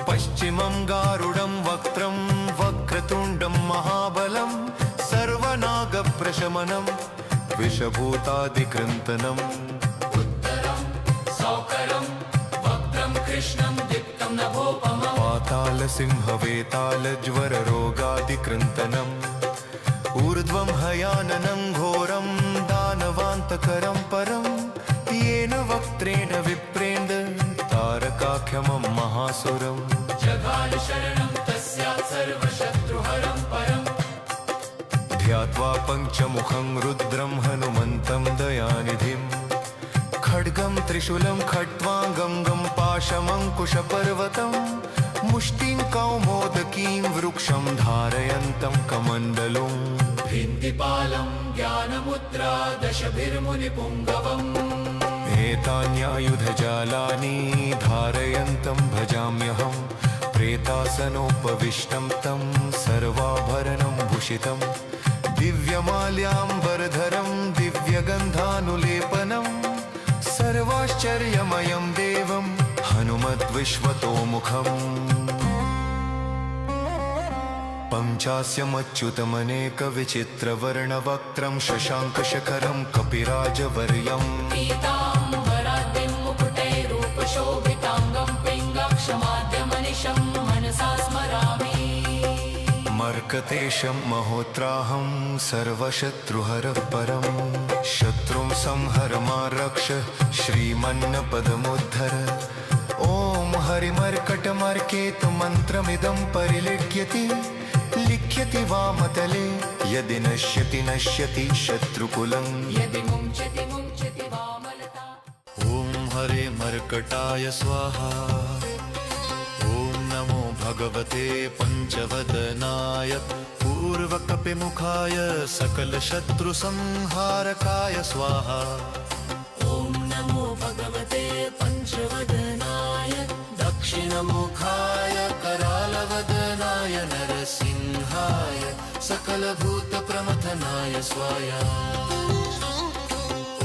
D: पश्चिमं गारुडं वक्त्रं वक्रतुण्डं महाबलं सर्वनागप्रशमनं विषभूतादिकृन्तनम्
C: उत्तरं सौकरं वक्त्रं कृष्णं दीप्तं नभोपमम्
D: पातालसिंहवेतालज्वररोगादिकृन्तनम् ऊर्ध्वं हयाननं घोरं दानवान्तकरं परं येन वक्त्रेण विप्रेण्ड तारकाख्यमं महासुरम्
C: जघानशरणं तस्यात् सर्वशत्रुहरं परम्
D: ध्यात्वा पञ्चमुखं रुद्रं हनुमन्तं दयानिधिं खड्गं त्रिशूलं खट्वाङ्गं पाशमङ्कुशपर्वतं मुष्टिं कौमोदकीं वृक्षं धारयन्तं कमण्डलुम्
C: भिन्तिपालं ज्ञानमुद्रा दशभिर्मुनिपुङ्गवम्
D: एतान्यायुधजालानि धारयन्तं भजाम्यहं प्रेतासनोपविष्टं तं सर्वाभरणं भूषितं दिव्यमाल्याम्बरधरं दिव्यगन्धानुलेपनं सर्वाश्चर्यमयं देवं हनुमद्विश्वतोमुखम् पञ्चास्यमच्युतमनेकविचित्रवर्णवक्त्रं शशाङ्कशखरं कपिराजवर्यम्
B: पीताम्बराद्रिं मुकुटैरूपशोभिताङ्गं पिङ्गाक्षमाद्यमनिशं मनसा स्मरामि
D: मर्कतेशं महोत्राहं सर्वशत्रुहरः परं शत्रुं संहर मा रक्ष श्रीमन्नपदमुद्धर ॐ हरिमर्कटमर्केतु मन्त्रमिदं परिलिख्यति लिख्यति वामतले यदि नश्यति नश्यति शत्रुकुलं
B: यदि मुञ्चति मुञ्चति वामलता
D: ॐ हरे मर्कटाय स्वाहा ॐ नमो भगवते पञ्चवदनाय पूर्वकपिमुखाय सकलशत्रुसंहारकाय स्वाहा
B: ॐ नमो भगवते पञ्चवदनाय
D: दक्षिणमुखाय करालवदनाय नरसिंहाय सकलभूतप्रमथनाय स्वाहा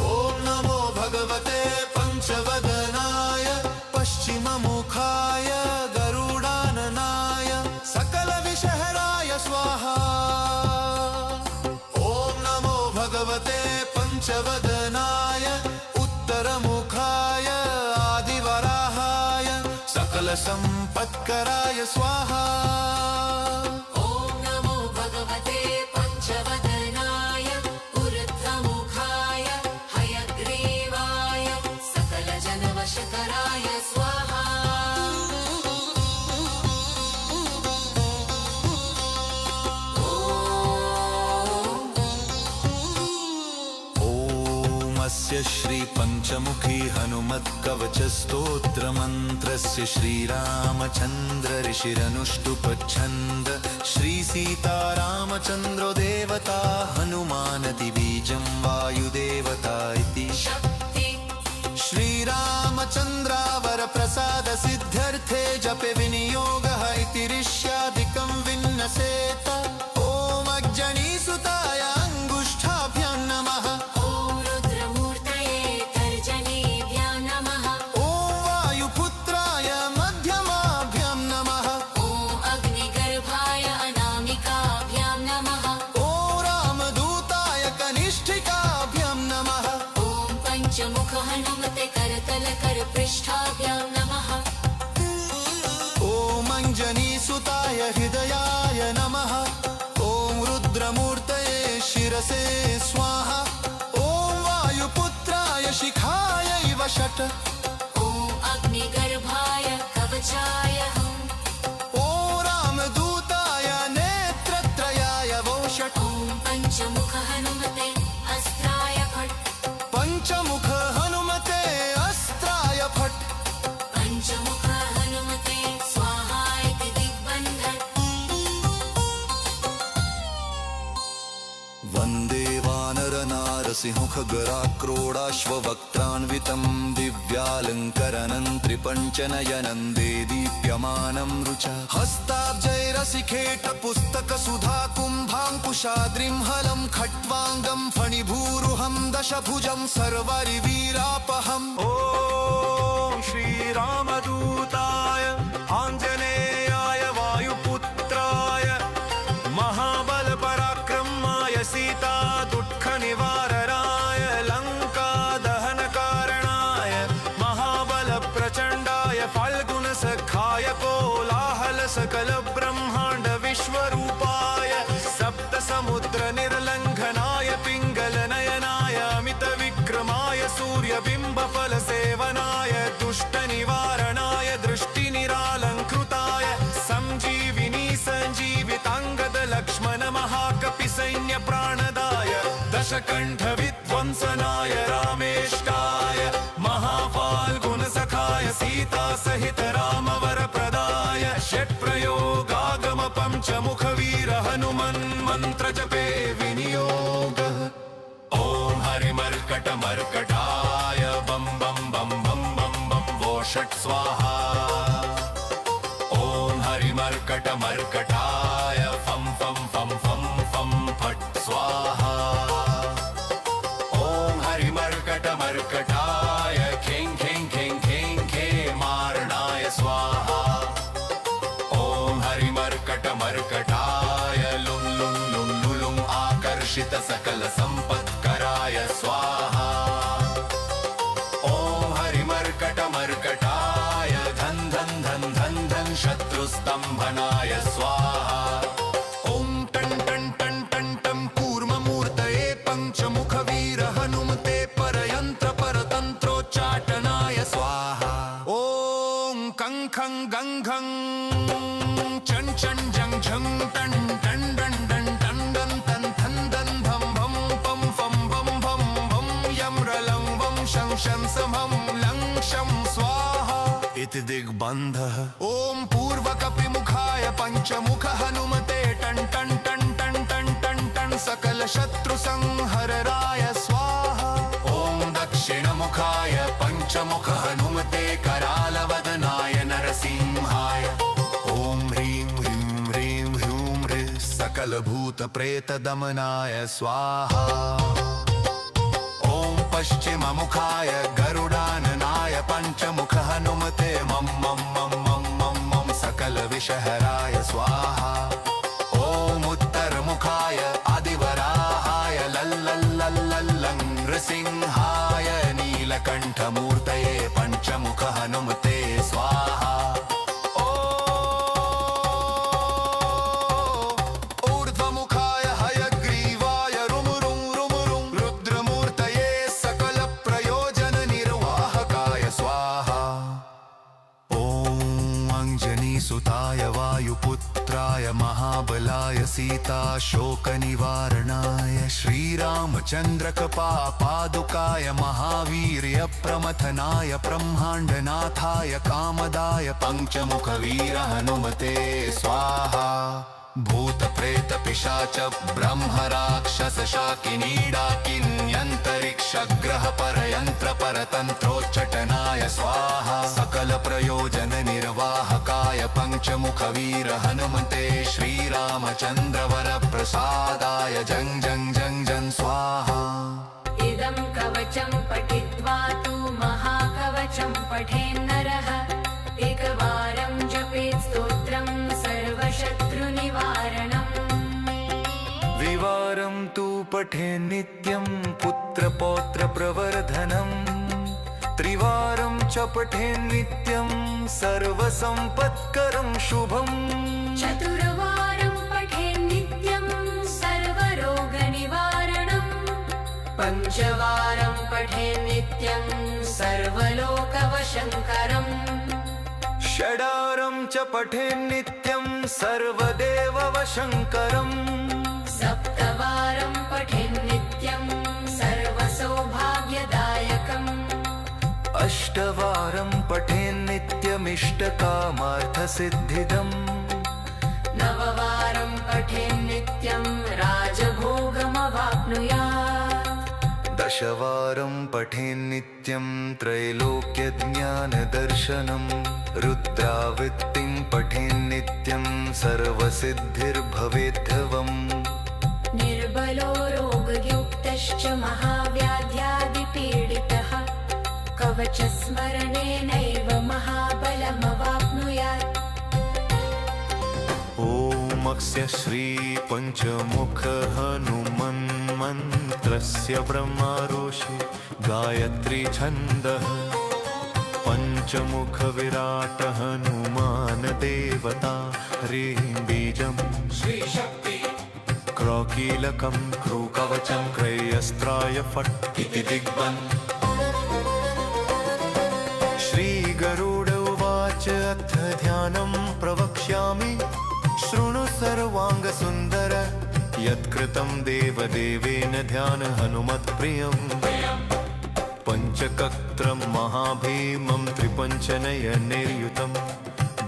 D: ॐ नमो भगवते पञ्चवदनाय पश्चिममुखाय गरुडाननाय सकलविषहराय स्वाहा ॐ नमो भगवते पञ्चवदनाय उत्तरमुखाय आदिवराहाय सकलसम्पत्कराय स्वाहा
B: ॐ नमो भगवते पञ्चवदनाय ऊर्ध्वमुखाय हयग्रीवाय सकलजनवशकराय स्वाहा
D: स्य श्रीपञ्चमुखी हनुमत्कवचस्तोत्रमन्त्रस्य श्रीरामचन्द्र ऋषिरनुष्टुपच्छन्द श्रीसीतारामचन्द्रो देवता हनुमानदिबीजं वायुदेवता इति
B: शक्ति
D: श्रीरामचन्द्रावरप्रसादसिद्ध्यर्थे जपे विनियोगः इति ऋष्यादिकं विन्नसेत ॐ अग्जनीसुताय अङ्गुष्ठाभ्यां नमः
B: मुख हनुमते करतल कर पृष्ठाभ्यां नमः
D: ॐ अञ्जनीसुताय हृदयाय नमः ॐ रुद्रमूर्तये शिरसे स्वाहा ॐ वायुपुत्राय शिखायैव षट्
B: ॐ अग्निगर्भाय कवचाय हम्
D: ॐ रामदूताय नेत्रत्रयाय वो षट्
B: ॐ पञ्चमुख हनुमते अस्त्राय फट्
D: पञ्चमुख हनुमते अस्त्राय फट्
B: पञ्चमुख हनुमते स्वाहा इति दिग्बन्धन
D: सिंहखगराक्रोडाश्ववक्त्रान्वितं दिव्यालङ्करणं त्रिपञ्चनयनं देदीप्यमानं रुचा हस्ताब्जैरसिखेटपुस्तकसुधा कुम्भाङ्कुशाद्रिं हलं खट्वाङ्गं फणिभूरुहं दशभुजं सर्वरिवीरापहम्
C: ॐ श्रीरामदूताय आञ्जनेयाय वायुपुत्राय महाबलपराक्रमाय सीता दुःखनिवारणाय लङ्कादहनकारणाय महाबलप्रचण्डाय फाल्गुनसखाय कोलाहलसकलब्रह्माण्ड विश्वरूपाय सप्तसमुद्रनिर्लङ्घनाय पिङ्गलनयनाय अमितविक्रमाय सूर्यबिम्बफलसेवनाय दुष्टनिवारणाय दृष्टिनिरालङ्कृताय सञ्जीविनी सञ्जीविताङ्गद लक्ष्मण महाकपिसैन्यप्राणदाय दशकण्ठविध्वंसनाय रामेष्टाय महाफाल्गुनसखाय सीतासहित रामवरप्रदाय षट्प्रयोगागम पञ्चमुखवीर हनुमन्मन्त्रजपे विनियोगः ॐ हरिमर्कटमर्कटाय बं बं बं बं बं बं वो षट् स्वाहा ॐ हरिमर्कटमर्कटाय फं फं फं फं फं फट् स्वाहा ॐ हरिमर्कटमर्कटाय खें खें खें खें खेमारणाय स्वाहा ॐ हरिमर्कटमर्कटाय लुं लुं लुं लुलुं आकर्षित सकल सम्पत्कराय स्वाहा ॐ हरिमर्कटमर्कटाय धन धन धन धन धन शत्रुस्तम्भनाय स्वाहा ॐ टन् टन् टन् टन् टं कूर्ममूर्तये पञ्चमुखवीर हनुमते परयन्त्र परतन्त्रोच्चाटनाय स्वाहा ॐ कं खं गं घं चं चं जं झं टन् टन् डन् डन् टन् डन् तन् थन् दन् धं भं पं फं भं भं भं यं रलं वं शं शं समं लं शं स्वाहा इति दिग्बन्धः ॐ पूर्वकपिमुखाय पञ्चमुख हनुमते टन् टन् टन् टन् टन् टन् टन् सकलशत्रुसंहरणाय स्वाहा ॐ दक्षिणमुखाय पञ्चमुख हनुमते करालवदनाय नरसिंहाय ॐ ह्रीं ह्रीं ह्रीं ह्रूं ह्रीं सकलभूतप्रेतदमनाय स्वाहा ॐ पश्चिममुखाय गरुडाननाय पञ्चमुख हनुमते मं मं मं मं मं मं सकलविषहराय स्वाहा ॐ उत्तरमुखाय आदिवराहाय लल्लल्लल्लल्लं नृसिंहाय नीलकण्ठमूर्तये पञ्चमुख हनुमते स्वाहा ऊर्ध्वमुखाय हयग्रीवाय रुमुरुं रुमुरुं रुद्रमूर्तये सकलप्रयोजननिर्वाहकाय स्वाहा ॐ अञ्जनीसुताय वायुपुत्राय महाबलाय सीताशोकनिवारणाय श्रीरामचन्द्रकृपापादुकाय महावीर्यप्रमथनाय ब्रह्माण्डनाथाय कामदाय पञ्चमुखवीर हनुमते स्वाहा भूतप्रेतपिशाच ब्रह्मराक्षसशाकिनीडाकिन्यन्तरिक्षग्रह परयन्त्र परतन्त्रोच्चटनाय स्वाहा सकलप्रयोजननिर्वाहकाय पञ्चमुखवीर हनुमते श्रीरामचन्द्रवरप्रसादाय जं जं जं जं स्वाहा
B: इदं कवचं पठित्वा तु महाकवचं पठेन्नरः एकवारं जपेत् स्तोत्रं सर्वशत्रुनिवारणम्
C: द्विवारं तु पठेन् नित्यं पुत्रपौत्रप्रवर्धनम् त्रिवारं च पठेन् नित्यं सर्वसम्पत्करं शुभम्
B: चतुर्वारं पठेन् नित्यं सर्वरोगनिवारणम् पञ्चवारं पठेन् नित्यं सर्वलोकवशङ्करम्
C: षडारं च पठेन् नित्यं सर्वदेववशङ्करम्
B: सप्तवारं पठेन् नित्यं सर्वसौभाग्यदायकम्
C: अष्टवारं पठेन् नित्यमिष्टकामार्थसिद्धिदम्
B: नववारं पठेन् नित्यं राजभोगमवाप्नुयात्
D: दशवारं पठेन्नित्यं त्रैलोक्यज्ञानदर्शनं रुद्रावृत्तिं पठेन्नित्यं सर्वसिद्धिर्भवेद्धवम्
B: निर्बलो रोगयुक्तश्च महाव्याध्यादिपीडितः कवचस्मरणेनैव महाबलमवाप्नुयात्।
C: ॐ अस्य श्रीपञ्चमुख हनुमन्मन्त्रस्य ब्रह्मारोषि गायत्री छन्दः पञ्चमुख विराट हनुमान देवता ह्रीं बीजं श्रीशक्ति क्रौकीलकं क्रूकवचं क्रयस्त्राय फट् इति दिग्बन्। श्रीगरुड उवाच अथ ध्यानं प्रवक्ष्यामि शृणु सर्वाङ्गसुन्दर यत्कृतं देवदेवेन ध्यान हनुमत्प्रियम्। पञ्चकत्रं महाभीमं त्रिपञ्चनयनैर्युतं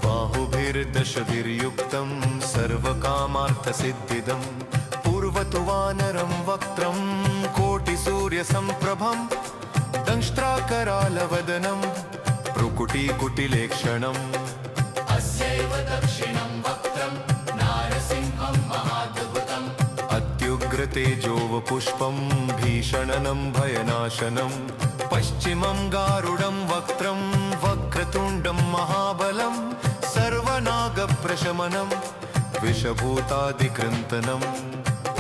C: बाहुभिर्दशभिर्युक्तं सर्वकामार्थसिद्धिदं पूर्वतु वानरं वक्त्रं कोटिसूर्यसम्प्रभं दंष्ट्राकरालवदनं भ्रुकुटीकुटिलेक्षणम्। अस्यैव दक्षिणं वक्त्रं नारसिंहं महाद्भुतम् अत्युग्रतेजोवपुष्पं भीषणनं भयनाशनं पश्चिमं गारुडं वक्त्रं वक्रतुण्डं महाबलं सर्वनागप्रशमनं विषभूतादिकृन्तनम्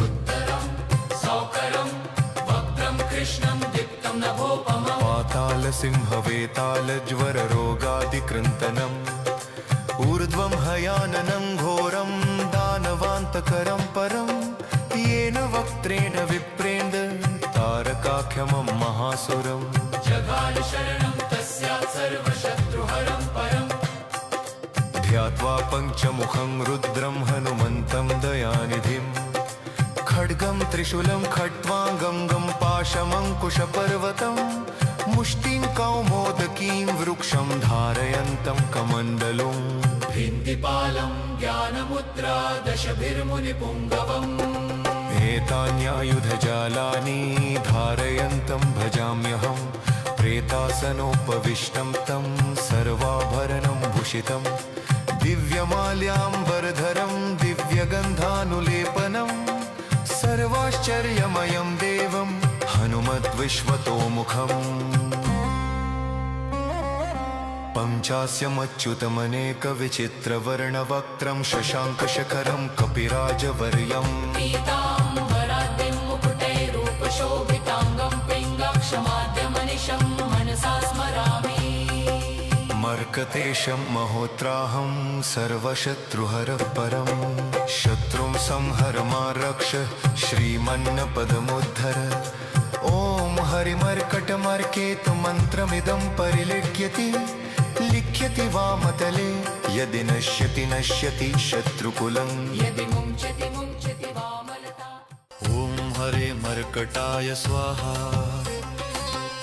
C: उत्तरं सौकरं वक्त्रं कृष्णं दीप्तं नभोपमं पातालसिंहवेतालज्वररोगादिकृन्तनम् ऊर्ध्वं हयाननं घोरं दानवान्तकरं परं येन वक्त्रेण विप्रेन्द्र तारकाख्यमं महासुरम् जगाल शरणं तस्यात् सर्वशत्रुहरं परम्। ध्यात्वा पञ्चमुखं रुद्रं हनुमन्तं दयानिधिं खड्गं त्रिशूलं खट्वाङ्गं पाशमङ्कुशपर्वतं मुष्टिं कौमोदकीं वृक्षं धारयन्तं कमण्डलुम् भिन्तिपालं ज्ञानमुद्रा दशभिर्मुनिपुङ्गवम् एतान्यायुधजालानि धारयन्तं भजाम्यहं प्रेतासनोपविष्टं तं सर्वाभरणं भूषितं दिव्यमाल्याम्बरधरं दिव्यगन्धानुलेपनं सर्वाश्चर्यमयं देवं हनुमद्विश्वतोमुखम्। पञ्चास्यमच्युतमनेकविचित्रवर्णवक्त्रं शशाङ्कशखरं कपिराजवर्यम्
B: पीताम्बराद्रिं मुकुटैरूपशोभिताङ्गं पिङ्गाक्षमाद्यमनिशं मनसा स्मरामि।
D: मर्कतेशं महोत्राहं सर्वशत्रुहरः परं शत्रुं संहर मा रक्ष श्रीमन्नपदमुद्धर। ॐ हरिमर्कटमर्केतु मन्त्रमिदं परिलिख्यति लिख्यति वामतले यदि नश्यति नश्यति शत्रुकुलं
B: यदि मुञ्चति मुञ्चति वामलता।
C: ॐ हरे मर्कटाय स्वाहा।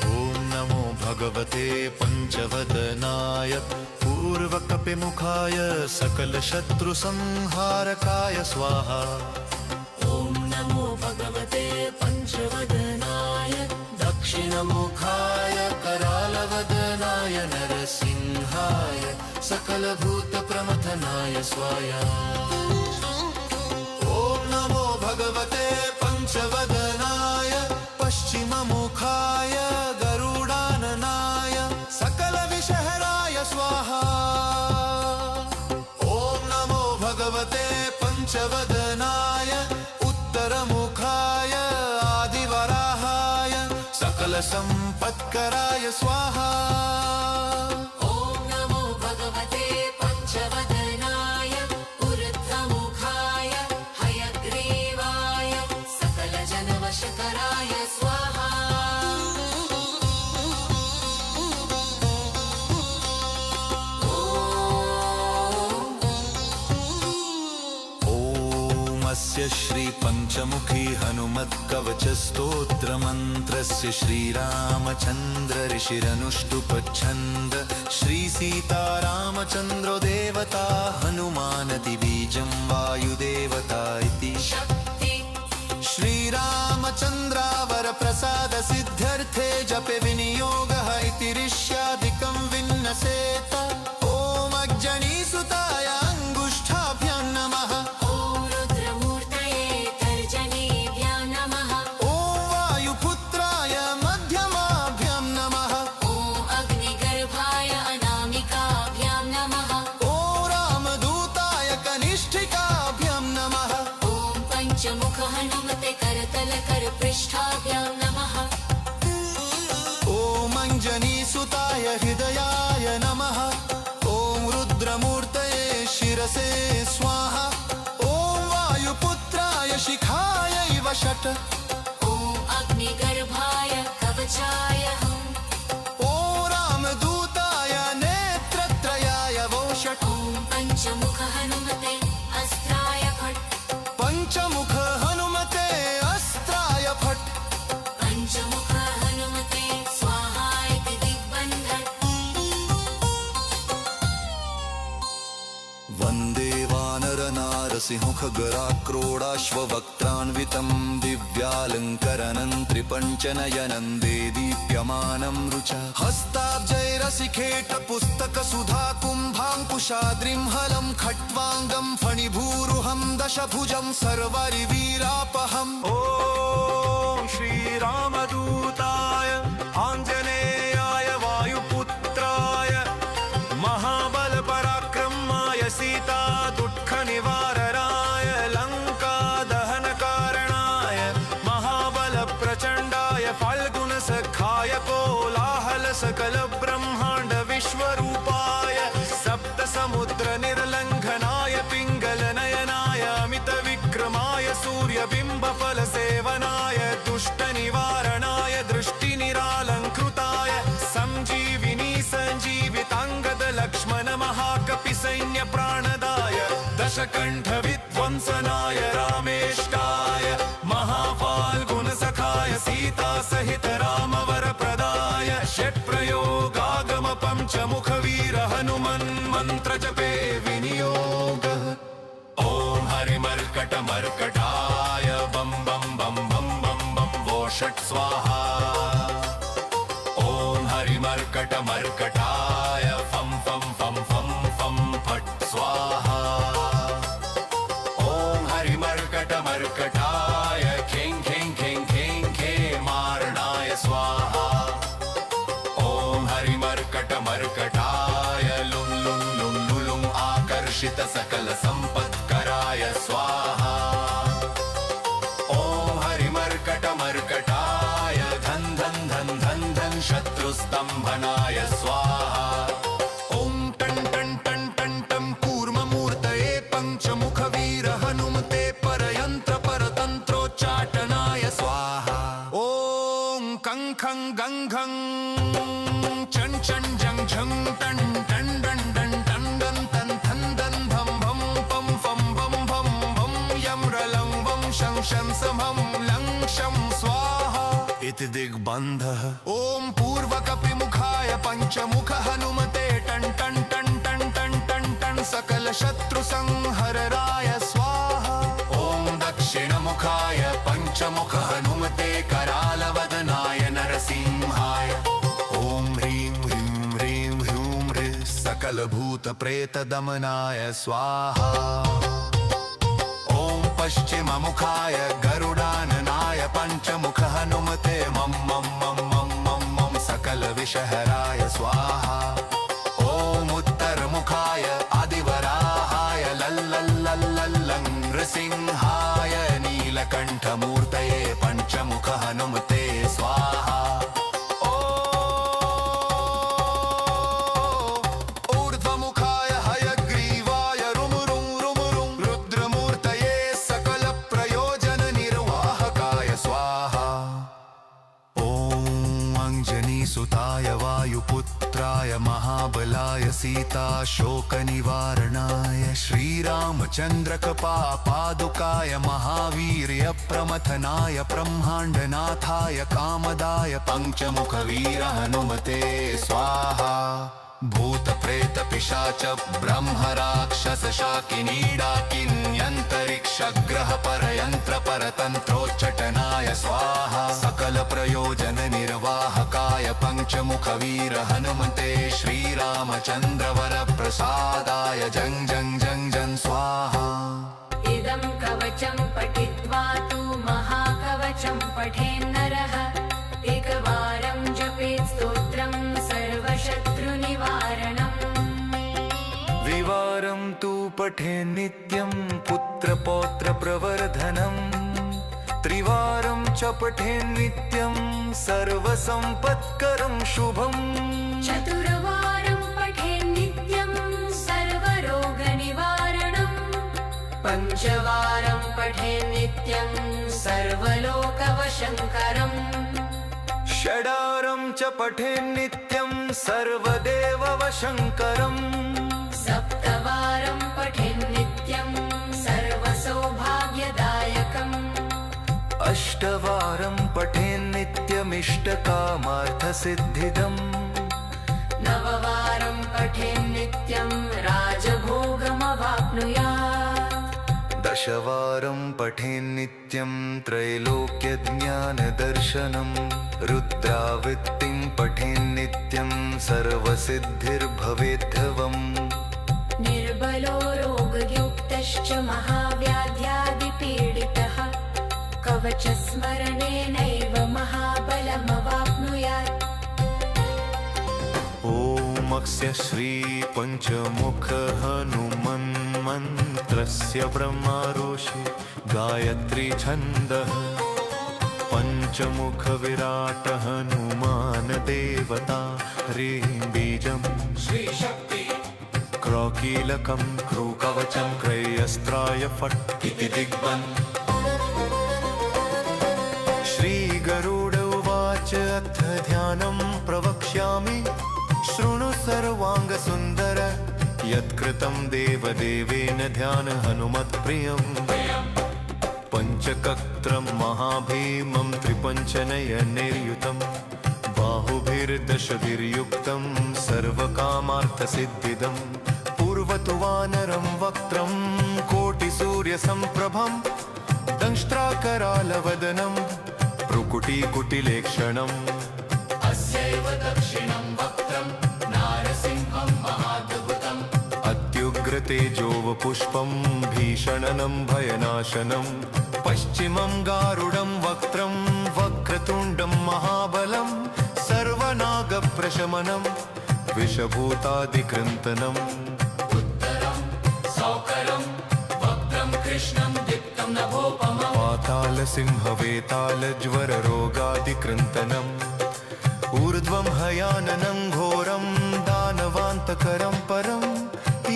C: ॐ नमो भगवते पञ्चवदनाय पूर्वकपिमुखाय सकलशत्रुसंहारकाय स्वाहा।
B: ॐ नमो भगवते पञ्चवदनाय
C: दक्षिणमुखाय करालवदनाय नरसिंहाय सकलभूतप्रमथनाय स्वाहा। ॐ नमो भगवते पञ्चवदनाय पश्चिममुखाय गरुडाननाय सकलविषहराय स्वाहा। ॐ नमो भगवते पञ्चवदनाय उत्तरमुखाय आदिवराहाय सकलसम्पत्कराय स्वाहा।
B: ॐ नमो भगवते पञ्चवदनाय ऊर्ध्वमुखाय हयग्रीवाय सकलजनवशकराय स्वाहा।
D: स्य श्रीपञ्चमुखी हनुमत्कवचस्तोत्रमन्त्रस्य श्रीरामचन्द्र ऋषिरनुष्टुपच्छन्द श्रीसीतारामचन्द्रो देवता हनुमानदिबीजं वायुदेवता इति
B: शक्ति
D: श्रीरामचन्द्रावरप्रसादसिद्ध तेजसे स्वाहा ॐ वायुपुत्राय शिखायै वषट्
B: ॐ अग्निगर्भाय कवचाय हुं
D: ॐ रामदूताय नेत्रत्रयाय वौषट्
B: ॐ पञ्चमुख हनुमते अस्त्राय फट्
D: पञ्चमुख हनुमते अस्त्राय फट्
B: पञ्चमुख हनुमते स्वाहा इति दिग्बन्धन्
D: वन्दे वानरनारसिंहखगराक्रोडाश्ववक्त्रान्वितं दिव्यालङ्करनं त्रिपञ्चनयनं देदीप्यमानं रुचा हस्ताब्जैरसिखेटपुस्तकसुधा कुम्भाङ्कुशाद्रिं हलं खट्वाङ्गं फणिभूरुहं दशभुजं सर्वरिवीरापहम् ॐ श्रीरामदूताय आञ्जनेयाय वायुपुत्राय महाबलपराक्रमाय सीता दुःखनिवारणाय लङ्कादहनकारणाय महाबलप्रचण्डाय फाल्गुनसखाय कोलाहलसकलब्रह्माण्ड विश्वरूपाय सप्तसमुद्रनिर्लङ्घनाय पिङ्गलनयनाय अमितविक्रमाय सूर्यबिम्बफलसेवनाय दुष्टनिवारणाय दृष्टिनिरालङ्कृताय सञ्जीविनी सञ्जीविताङ्गद लक्ष्मण महाकपिसैन्यप्राणदाय दशकण्ठविध्वंसनाय रामेष्टाय महाफाल्गुनसखाय सीतासहित रामवरप्रदाय षट्प्रयोगागम पञ्चमुखवीर हनुमन्मन्त्रजपे विनियोगः ॐ हरिमर्कटमर्कटाय बं बं बं बं बं बं वो षट् स्वाहा ॐ हरिमर्कटमर्कटाय फं फं फं फं फं फट् स्वाहा ॐ हरिमर्कटमर्कटाय खें खें खें खें खेमारणाय स्वाहा ॐ हरिमर्कटमर्कटाय लुं लुं लुं लुलुं आकर्षित सकल सम्पत्कराय स्वाहा ॐ हरिमर्कटमर्कटाय धन धन धन धन धन शत्रुस्तम्भनाय स्वाहा ॐ टं टं टं टं टं कूर्ममूर्तये पञ्चमुखवीर हनुमते परयन्त्र परतन्त्रोच्चाटनाय स्वाहा ॐ कं खं गं घं चं चं जं झं टं टं डं डं टं डं तं थं दं भं भं पं फं भं भं भं यं रलं वं शं शं समं लं शं स्वाहा इति दिग्बन्धः ॐ पूर्वकपिमुखाय पञ्चमुख हनुमते टं टं टं टं टं टं टं सकलशत्रुसंहरणाय स्वाहा ॐ दक्षिणमुखाय पञ्चमुख हनुमते करालवदनाय नरसिंहाय ॐ ह्रीं ह्रीं ह्रीं ह्रूं ह्रीं सकलभूतप्रेतदमनाय स्वाहा ॐ पश्चिममुखाय गरुडाननाय पञ्चमुख हनुमते मं मं मं मं मं मं सकलविषहराय स्वाहा ॐ उत्तरमुखाय आदिवराहाय लल्लल्लल्लल्लं नृसिंहाय नीलकण्ठमूर्तये पञ्चमुख हनुमते स्वाहा ऊर्ध्वमुखाय हयग्रीवाय रुमुरुं रुमुरुं रुद्रमूर्तये सकलप्रयोजननिर्वाहकाय स्वाहा ॐ अञ्जनीसुताय वायुपुत्राय महाबलाय सीताशोकनिवारणाय श्रीरामचन्द्रकपापादुकाय महावीर्यप्रमथनाय ब्रह्माण्डनाथाय कामदाय पञ्चमुखवीर हनुमते स्वाहा भूतप्रेतपिशाच ब्रह्मराक्षसशाकिनीडाकिन्यन्तरिक्षग्रह परयन्त्र परतन्त्रोच्चटनाय स्वाहा सकलप्रयोजननिर्वाहकाय पञ्चमुखवीर हनुमते श्रीरामचन्द्रवरप्रसादाय जं जं जं जं स्वाहा
B: इदं कवचं पठित्वा तु महाकवचं पठेन्नरः एकवारं जपेत् स्तोत्रं सर्वशत्रुनिवारणम्
D: द्विवारं तु पठे नित्यं पुत्रपौत्रप्रवर्धनम् त्रिवारं च पठे नित्यं सर्वसम्पत्करं शुभम्
B: चतुर्वारं पठेत् नित्यं सर्वरोगनिवारणम् पञ्चवारं पठे नित्यं सर्वलोकवशङ्करम्
C: षडारं च पठे नित्यं सर्वदेववशङ्करम्
B: सप्तवारं पठे नित्यं सर्वसौभाग्यदायकम्
C: अष्टवारं पठे नित्यमिष्टकामार्थसिद्धिदम्
B: नववारं पठे नित्यं राजभोगमवाप्नुयात्
C: दशवारं पठे नित्यं त्रैलोक्यज्ञानदर्शनम् रुद्रावृत्तिं पठे नित्यं सर्वसिद्धिर्भवेद्धवम्
B: निर्बलो रोगयुक्तश्च महाव्याध्यादिपीडितः कवचस्मरणेनैव महाबलमवाप्नुयात्
C: ॐ श्रीपञ्चमुख हनुमन्मन्त्रस्य ब्रह्मारोषि गायत्री छन्दः पञ्चमुख विराट हनुमान देवता ह्रीं बीजं श्रीशक्ति क्रौकीलकं क्रूकवचं क्रयस्त्राय फट् इति दिग्बन् श्रीगरुड उवाच अथ ध्यानं प्रवक्ष्यामि शृणु सर्वाङ्गसुन्दर यत्कृतं देवदेवेन ध्यान हनुमत्प्रियम् पञ्चकत्रं महाभीमं त्रिपञ्चनयनैर्युतं बाहुभिर्दशभिर्युक्तं सर्वकामार्थसिद्धिदं पूर्वतु वानरं वक्त्रं कोटिसूर्यसम्प्रभं दंष्ट्राकरालवदनं भ्रुकुटीकुटिलेक्षणम् अस्यैव दक्षिणं वक्त्रं नारसिंहं महाद्भुतम् अत्युग्रतेजोवपुष्पं भीषणनं भयनाशनं पश्चिमं गारुडं वक्त्रं वक्रतुण्डं महाबलं सर्वनागप्रशमनं विषभूतादिकृन्तनम् उत्तरं सौकरं वक्त्रं कृष्णं दीप्तं नभोपमं पातालसिंहवेतालज्वररोगादिकृन्तनम् ऊर्ध्वं हयाननं घोरं दानवान्तकरं परं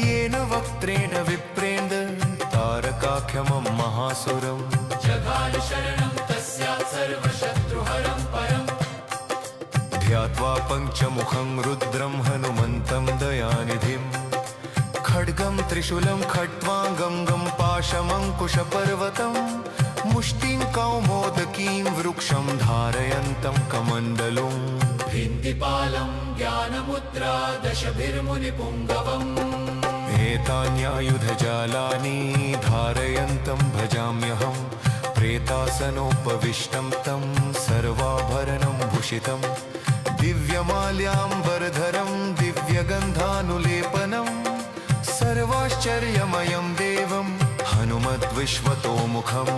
C: येन वक्त्रेण विप्रेन्द्र तारकाख्यमं महासुरम् जगाल शरणं तस्यात् सर्वशत्रुहरं परम् ध्यात्वा पञ्चमुखं रुद्रं हनुमन्तं दयानिधिं खड्गं त्रिशूलं खट्वाङ्गं गं पाशमङ्कुशपर्वतं मुष्टिं कौमोदकीं वृक्षं धारयन्तं कमण्डलुं भिन्दिपालं ज्ञानमुद्रा दशभिर्मुनिपुङ्गवम् एतान्यायुधजालानि धारयन्तं भजाम्यहं प्रेतासनोपविष्टं तं सर्वाभरणं भूषितं दिव्यमाल्याम्बरधरं दिव्यगन्धानुलेपनं सर्वाश्चर्यमयं देवं हनुमद्विश्वतोमुखम्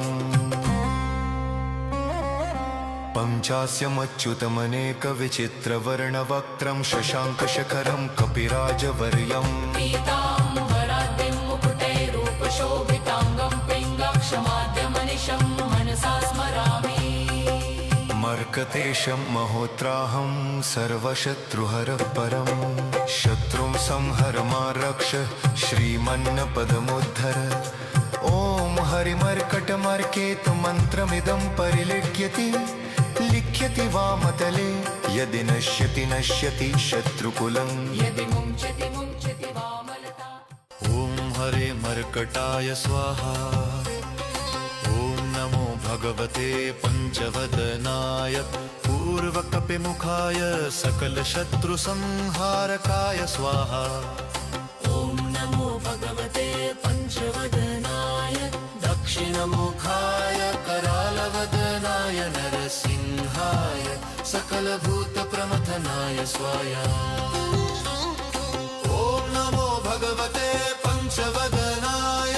C: पञ्चास्यमच्युतमनेकविचित्रवर्णवक्त्रं शशाङ्कशखरं कपिराजवर्यम्
B: पीताम्बराद्रिं मुकुटैरूपशोभिताङ्गं पिङ्गाक्षमाद्यमनिशं मनसा स्मरामि
C: मर्कतेशं महोत्राहं सर्वशत्रुहरः परं शत्रुं संहर मा रक्ष श्रीमन्नपदमुद्धर ॐ हरिमर्कटमर्केतु मन्त्रमिदं परिलिख्यति लिख्यति वामतले यदि नश्यति नश्यति शत्रुकुलं
B: यदि मुञ्चति मुञ्चति वामलता
C: ॐ हरे मर्कटाय स्वाहा ॐ नमो भगवते पञ्चवदनाय पूर्वकपिमुखाय सकलशत्रुसंहारकाय स्वाहा
B: ॐ नमो भगवते पञ्चवदनाय
C: दक्षिणमुखाय करालवदनाय नरसिंहाय सकलभूतप्रमथनाय स्वाहा ॐ नमो भगवते पञ्चवदनाय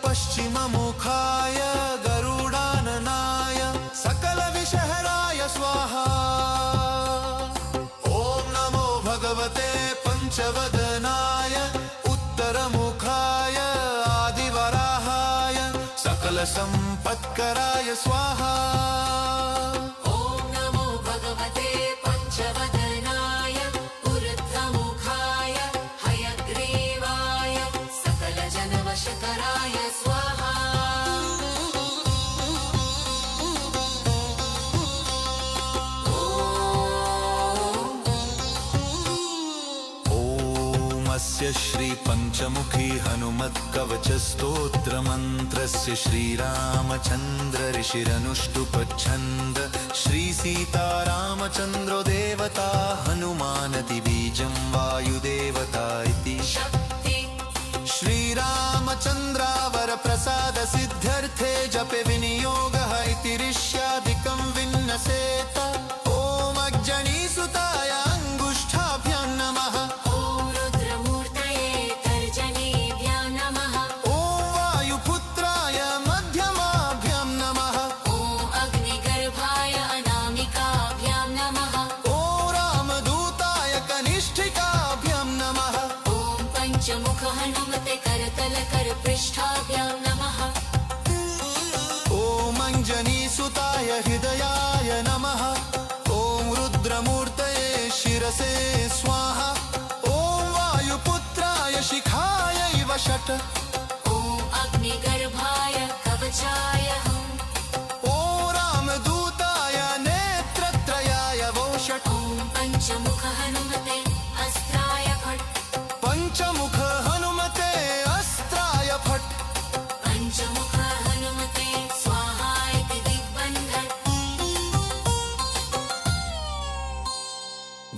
C: पश्चिममुखाय गरुडाननाय सकलविषहराय स्वाहा ॐ नमो भगवते पञ्चवदनाय उत्तरमुखाय आदिवराहाय सकलसम्पत्कराय स्वाहा
B: ॐ नमो भगवते पञ्चवदनाय ऊर्ध्वमुखाय हयग्रीवाय सकलजनवशकराय स्वाहा
C: स्वाहास्य श्रीपञ्चमुखी हनुमत्कवचस्तोत्रमन्त्रस्य श्रीरामचन्द्र ऋषिरनुष्टुप्छन्द श्रीसीतारामचन्द्रो देवता हनुमानदिबीजं वायुदेवता इति
B: शक्ति
C: श्रीरामचन्द्रावरप्रसाद सिद्ध्यर्थे जपे विनियोगः इति ऋष्यादिकं विन्नसेत ॐ अग्जनीसुताय अङ्गुष्ठाभ्यां नमः
B: ॐ रुद्रमूर्तये तर्जनीभ्यां नमः
C: ॐ वायुपुत्राय मध्यमाभ्यां नमः
B: ॐ अग्निगर्भाय अनामिकाभ्यां नमः
C: ॐ रामदूताय कनिष्ठिकाभ्यां नमः
B: ॐ पञ्चमुख हनुमते करतलकरपृष्ठाभ्यां नमः
C: ॐ अञ्जनीसुताय हृदयाय नमः ॐ रुद्रमूर्तये शिरसे स्वाहा ॐ वायुपुत्राय शिखायै वषट्
B: ॐ अग्निगर्भाय कवचाय हम्
C: ॐ रामदूताय नेत्रत्रयाय वोषट्
B: ॐ पञ्चमुख हनुमते अस्त्राय फट्
C: पञ्चमुख हनुमते अस्त्राय फट्
B: पञ्चमुख हनुमते स्वाहा इति दिग्बन्धन्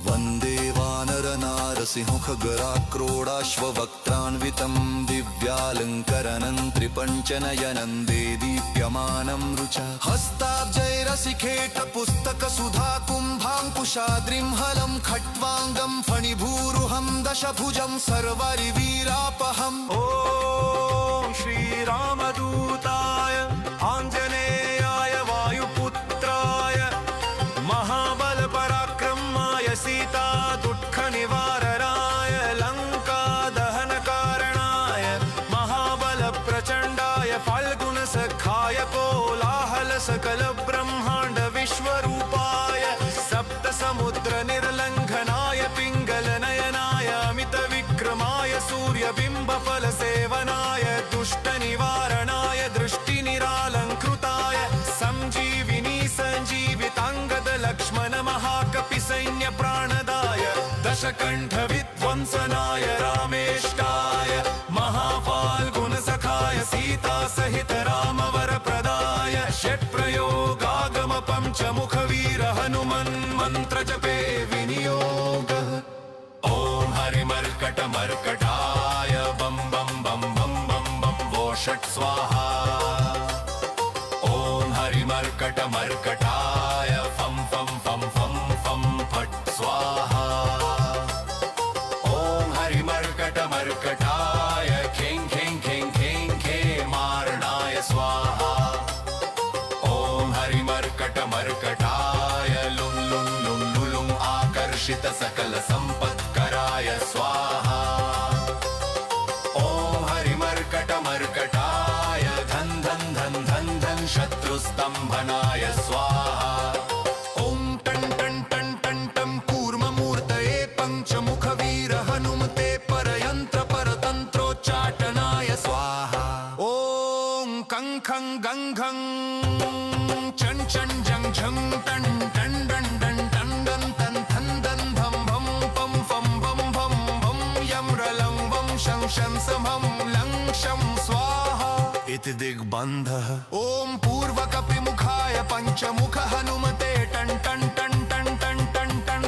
C: वन्दे वानरनारसिंहखगराक्रोडाश्ववक्त्रान्वितं दिव्यालङ्करनं त्रिपञ्चनयनं देदीप्यमानं रुचा हस्ताब्जैरसिखेटपुस्तकसुधाकुम्भाङ्कुशाद्रिं हलं खट्वाङ्गं फणिभूरुहं दशभुजं सर्वरिवीरापहम् ॐ श्रीरामदूताय आञ्जनेयाय वायुपुत्राय महाबलपराक्रमाय सीता दुःखनिवारणाय लङ्कादहनकारणाय महाबलप्रचण्डाय फाल्गुनसखाय कोलाहलसकलब्रह्माण्ड विश्वरूपाय सप्तसमुद्रनिर्लङ्घनाय पिङ्गलनयनाय अमितविक्रमाय सूर्यबिम्बफलसेवनाय दुष्टनिवारणाय दृष्टिनिरालङ्कृताय सञ्जीविनी सञ्जीविताङ्गद लक्ष्मण महाकपिसैन्यप्राणदाय दशकण्ठविध्वंसनाय रामेष्टाय महाफाल्गुनसखाय सीतासहित रामवरप्रदाय षट्प्रयोगागम पञ्चमुखवीर हनुमन्मन्त्रजपे विनियोगः ॐ हरिमर्कटमर्कटाय बं बं बं बं बं बं वो षट् स्वाहा ॐ हरिमर्कटमर्कटाय फं फं फं फं फं फट् स्वाहा ॐ हरिमर्कटमर्कटाय खें खें खें खें खेमारणाय स्वाहा ॐ हरिमर्कटमर्कटाय लुं लुं लुं लुलुं आकर्षित सकल सम्पत्कराय स्वाहा ॐ हरिमर्कटमर्कटाय धन धन धन धन धन शत्रुस्तम्भनाय स्वाहा ॐ टन् टन् टन् टन् टं कूर्ममूर्तये पञ्चमुखवीर हनुमते परयन्त्र परतन्त्रोच्चाटनाय स्वाहा ॐ कं खं गं घं चं चं जं झं टं टं डं डं टं डं तं थं दं भं भं पं फं भं भं भं यं रलं वं शं शं समं लं शं स्वाहा इति दिग्बन्धः ॐ पूर्वकपिमुखाय पञ्चमुख हनुमते टं टं टं टं टं टं टं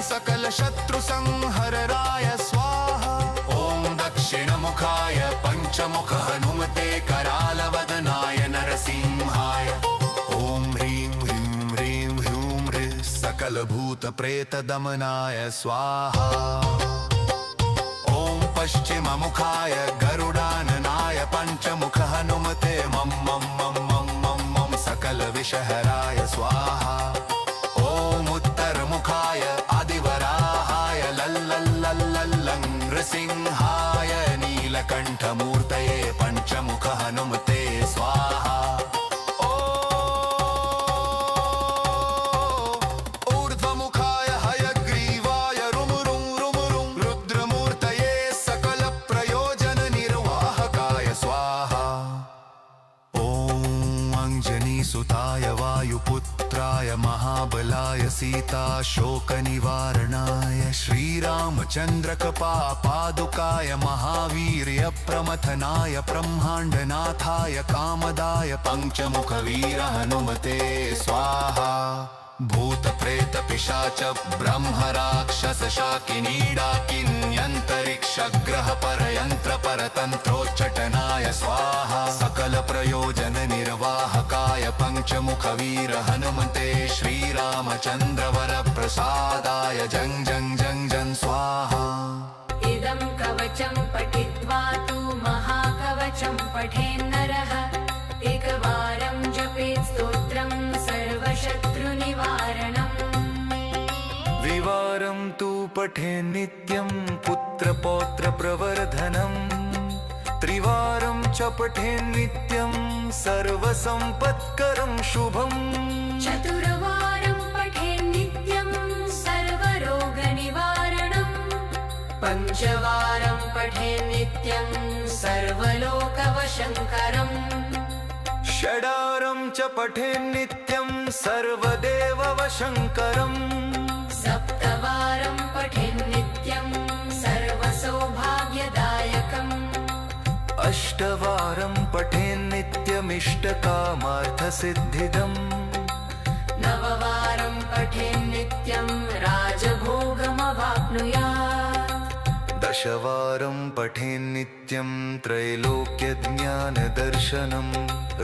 C: सकलशत्रुसंहरणाय स्वाहा ॐ दक्षिणमुखाय पञ्चमुख हनुमते करालवदनाय नरसिंहाय ॐ ह्रीं ह्रीं ह्रीं ह्रूं ह्रीं सकलभूतप्रेतदमनाय स्वाहा ॐ पश्चिममुखाय गरुडाननाय पञ्चमुख हनुमते मं मं मं मं मं मं सकलविषहराय स्वाहा ॐ उत्तरमुखाय आदिवराहाय लल्लल्लल्लल्लं नृसिंहाय नीलकण्ठमूर्तये पञ्चमुख हनुमते स्वाहा ऊर्ध्वमुखाय हयग्रीवाय रुमुरुं रुमुरुं रुद्रमूर्तये सकलप्रयोजननिर्वाहकाय स्वाहा
A: सुताय वायुपुत्राय महाबलाय सीताशोकनिवारणाय श्रीरामचन्द्रकपापादुकाय महावीर्य प्रमथनाय ब्रह्माण्डनाथाय कामदाय पञ्चमुखवीर हनुमते स्वाहा भूत प्रेत पिशाच ब्रह्म राक्षस शाकिनी डाकिन्यन्तरिक्ष ग्रह परयंत्र परतंत्रोच्चटनाय स्वाहा सकल प्रयोजन निर्वाहकाय पंचमुखवीर हनुमते श्रीरामचंद्र वर प्रसादाय जं जं जं जं स्वाहा
B: इदं कवचं पठित्वा तु महाकवचं पठेन्नरः एकवारं जपेत् स्तोत्रं सर्वशत्रुनिवारणम्
C: द्विवारं तु पठे नित्यं पुत्रपौत्र प्रवर्धनम् त्रिवारं च पठे नित्यं सर्वसम्पत्करं शुभम्
B: चतुर्वारं पठेत् नित्यं सर्वरोगनिवारणम् पञ्चवारं पठेत् नित्यं सर्वलोकवशङ्करम्
C: षडारं च पठे नित्यं सर्वदेववशङ्करम्
B: सप्तवारं पठेत् नित्यं सर्वसौभाग्यदायकम्
C: अष्टवारं पठे नित्यमिष्टकामार्थसिद्धिदम्
B: नववारं पठेत् नित्यं राजभोगमवाप्नुयात्
C: दशवारं पठे नित्यं त्रैलोक्यज्ञानदर्शनम्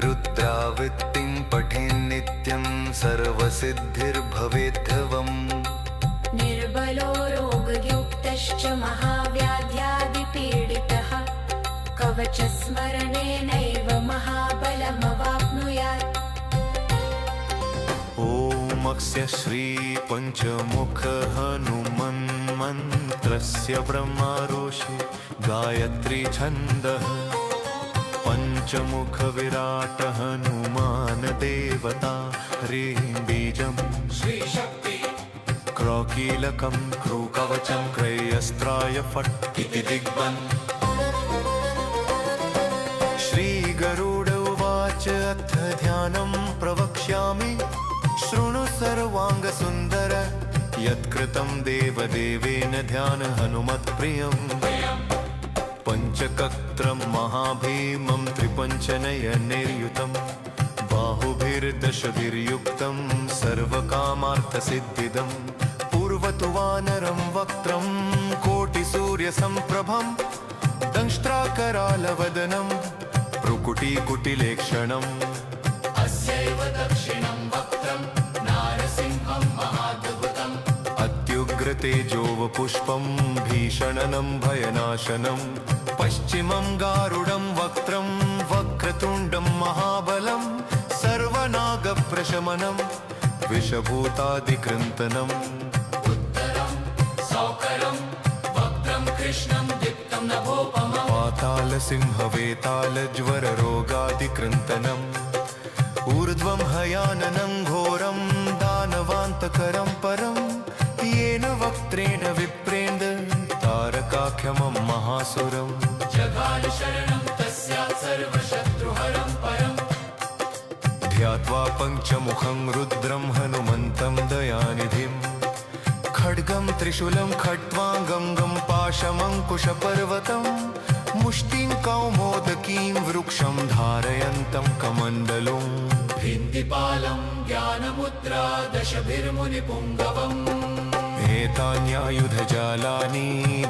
C: रुद्रावृत्तिं पठे नित्यं सर्वसिद्धिर्भवेद्धवम्
B: निर्बलो रोगयुक्तश्च महाव्याध्यादिपीडितः कवचस्मरणेनैव महाबलमवाप्नुयात्
C: ओमस्य श्री पंचमुख हनुमन्मन्त्रस्य ब्रह्मारोषि गायत्री छन्दः पंचमुख विराट हनुमान देवता ह्रीं बीजं श्रीशक्ति क्रौकीलकं क्रूकवचं क्रयस्त्राय फट् इति दिग्बन् श्रीगरुड उवाच अथ ध्यानं प्रवक्ष्यामि शृणु सर्वाङ्गसुन्दर यत्कृतं देवदेवेन ध्यान हनुमत्प्रियम् पञ्चकत्रं महाभीमं त्रिपञ्चनयनैर्युतं बाहुभिर्दशभिर्युक्तं सर्वकामार्थसिद्धिदं पूर्वतु वानरं वक्त्रं कोटिसूर्यसम्प्रभं दंष्ट्राकरालवदनं भ्रुकुटीकुटिलेक्षणम् अस्यैव दक्षिणं वक्त्रं नारसिंहं महाद्भुतम् अत्युग्रतेजोवपुष्पं भीषणनं भयनाशनं पश्चिमं गारुडं वक्त्रं वक्रतुण्डं महाबलं सर्वनागप्रशमनं विषभूतादिकृन्तनम् उत्तरं सौकरं वक्त्रं कृष्णं दीप्तं नभोपमं पातालसिंहवेतालज्वररोगादिकृन्तनम् ऊर्ध्वं हयाननं घोरं दानवान्तकरं परं येन वक्त्रेण विप्रेन्द तारकाख्यमं महासुरम् जगाल शरणं तस्यात् सर्वशत्रुहरं परम् ध्यात्वा पञ्चमुखं रुद्रं हनुमन्तं दयानिधिं खड्गं त्रिशूलं खट्वाङ्गं पाशमङ्कुशपर्वतं मुष्टिं कौमोदकीं वृक्षं धारयन्तं कमण्डलुं भिन्दिपालं ज्ञानमुद्रा दशभिर्मुनिपुङ्गवम् एतान्यायुधजालानि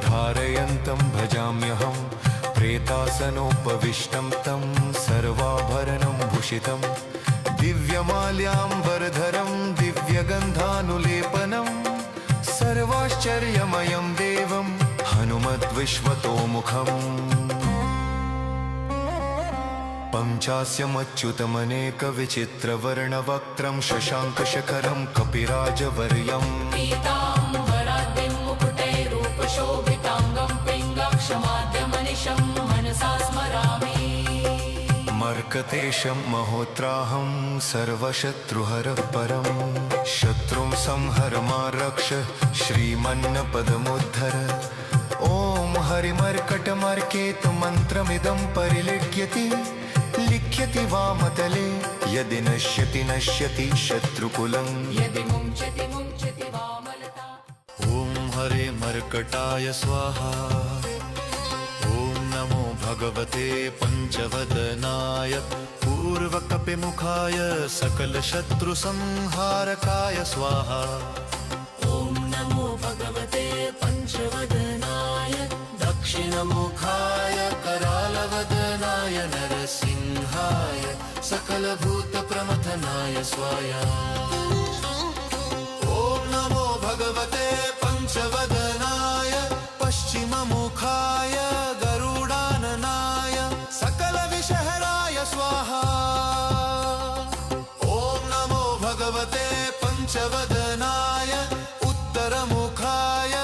C: धारयन्तं भजाम्यहं प्रेतासनोपविष्टं तं सर्वाभरणं भूषितं दिव्यमाल्याम्बरधरं दिव्यगन्धानुलेपनं सर्वाश्चर्यमयं देवं हनुमद्विश्वतोमुखम् पञ्चास्यमच्युतमनेकविचित्रवर्णवक्त्रं शशाङ्कशखरं कपिराजवर्यम्
B: पीताम्बराद्रिं मुकुटैरूपशोभिताङ्गं पिङ्गाक्षमाद्यमनिशं मनसा स्मरामि
C: मर्कतेशं महोत्राहं सर्वशत्रुहरः परं शत्रुं संहर मा रक्ष श्रीमन्नपदमुद्धर ॐ हरिमर्कटमर्केतु मन्त्रमिदं परिलिख्यति लिख्यति वामतले यदि नश्यति नश्यति शत्रुकुलम्
B: यदि मुञ्चति मुञ्चति वामलता
D: ॐ हरे मर्कटाय स्वाहा ॐ नमो भगवते पञ्चवदनाय पूर्वकपिमुखाय सकलशत्रुसंहारकाय स्वाहा
B: ॐ नमो भगवते पञ्चवदनाय
D: दक्षिणमुखाय करालवदनाय नरसिंहाय सकलभूतप्रमथनाय स्वाहा ॐ नमो भगवते पञ्चवदनाय पश्चिममुखाय गरुडाननाय सकलविषहराय स्वाहा ॐ नमो भगवते पञ्चवदनाय उत्तरमुखाय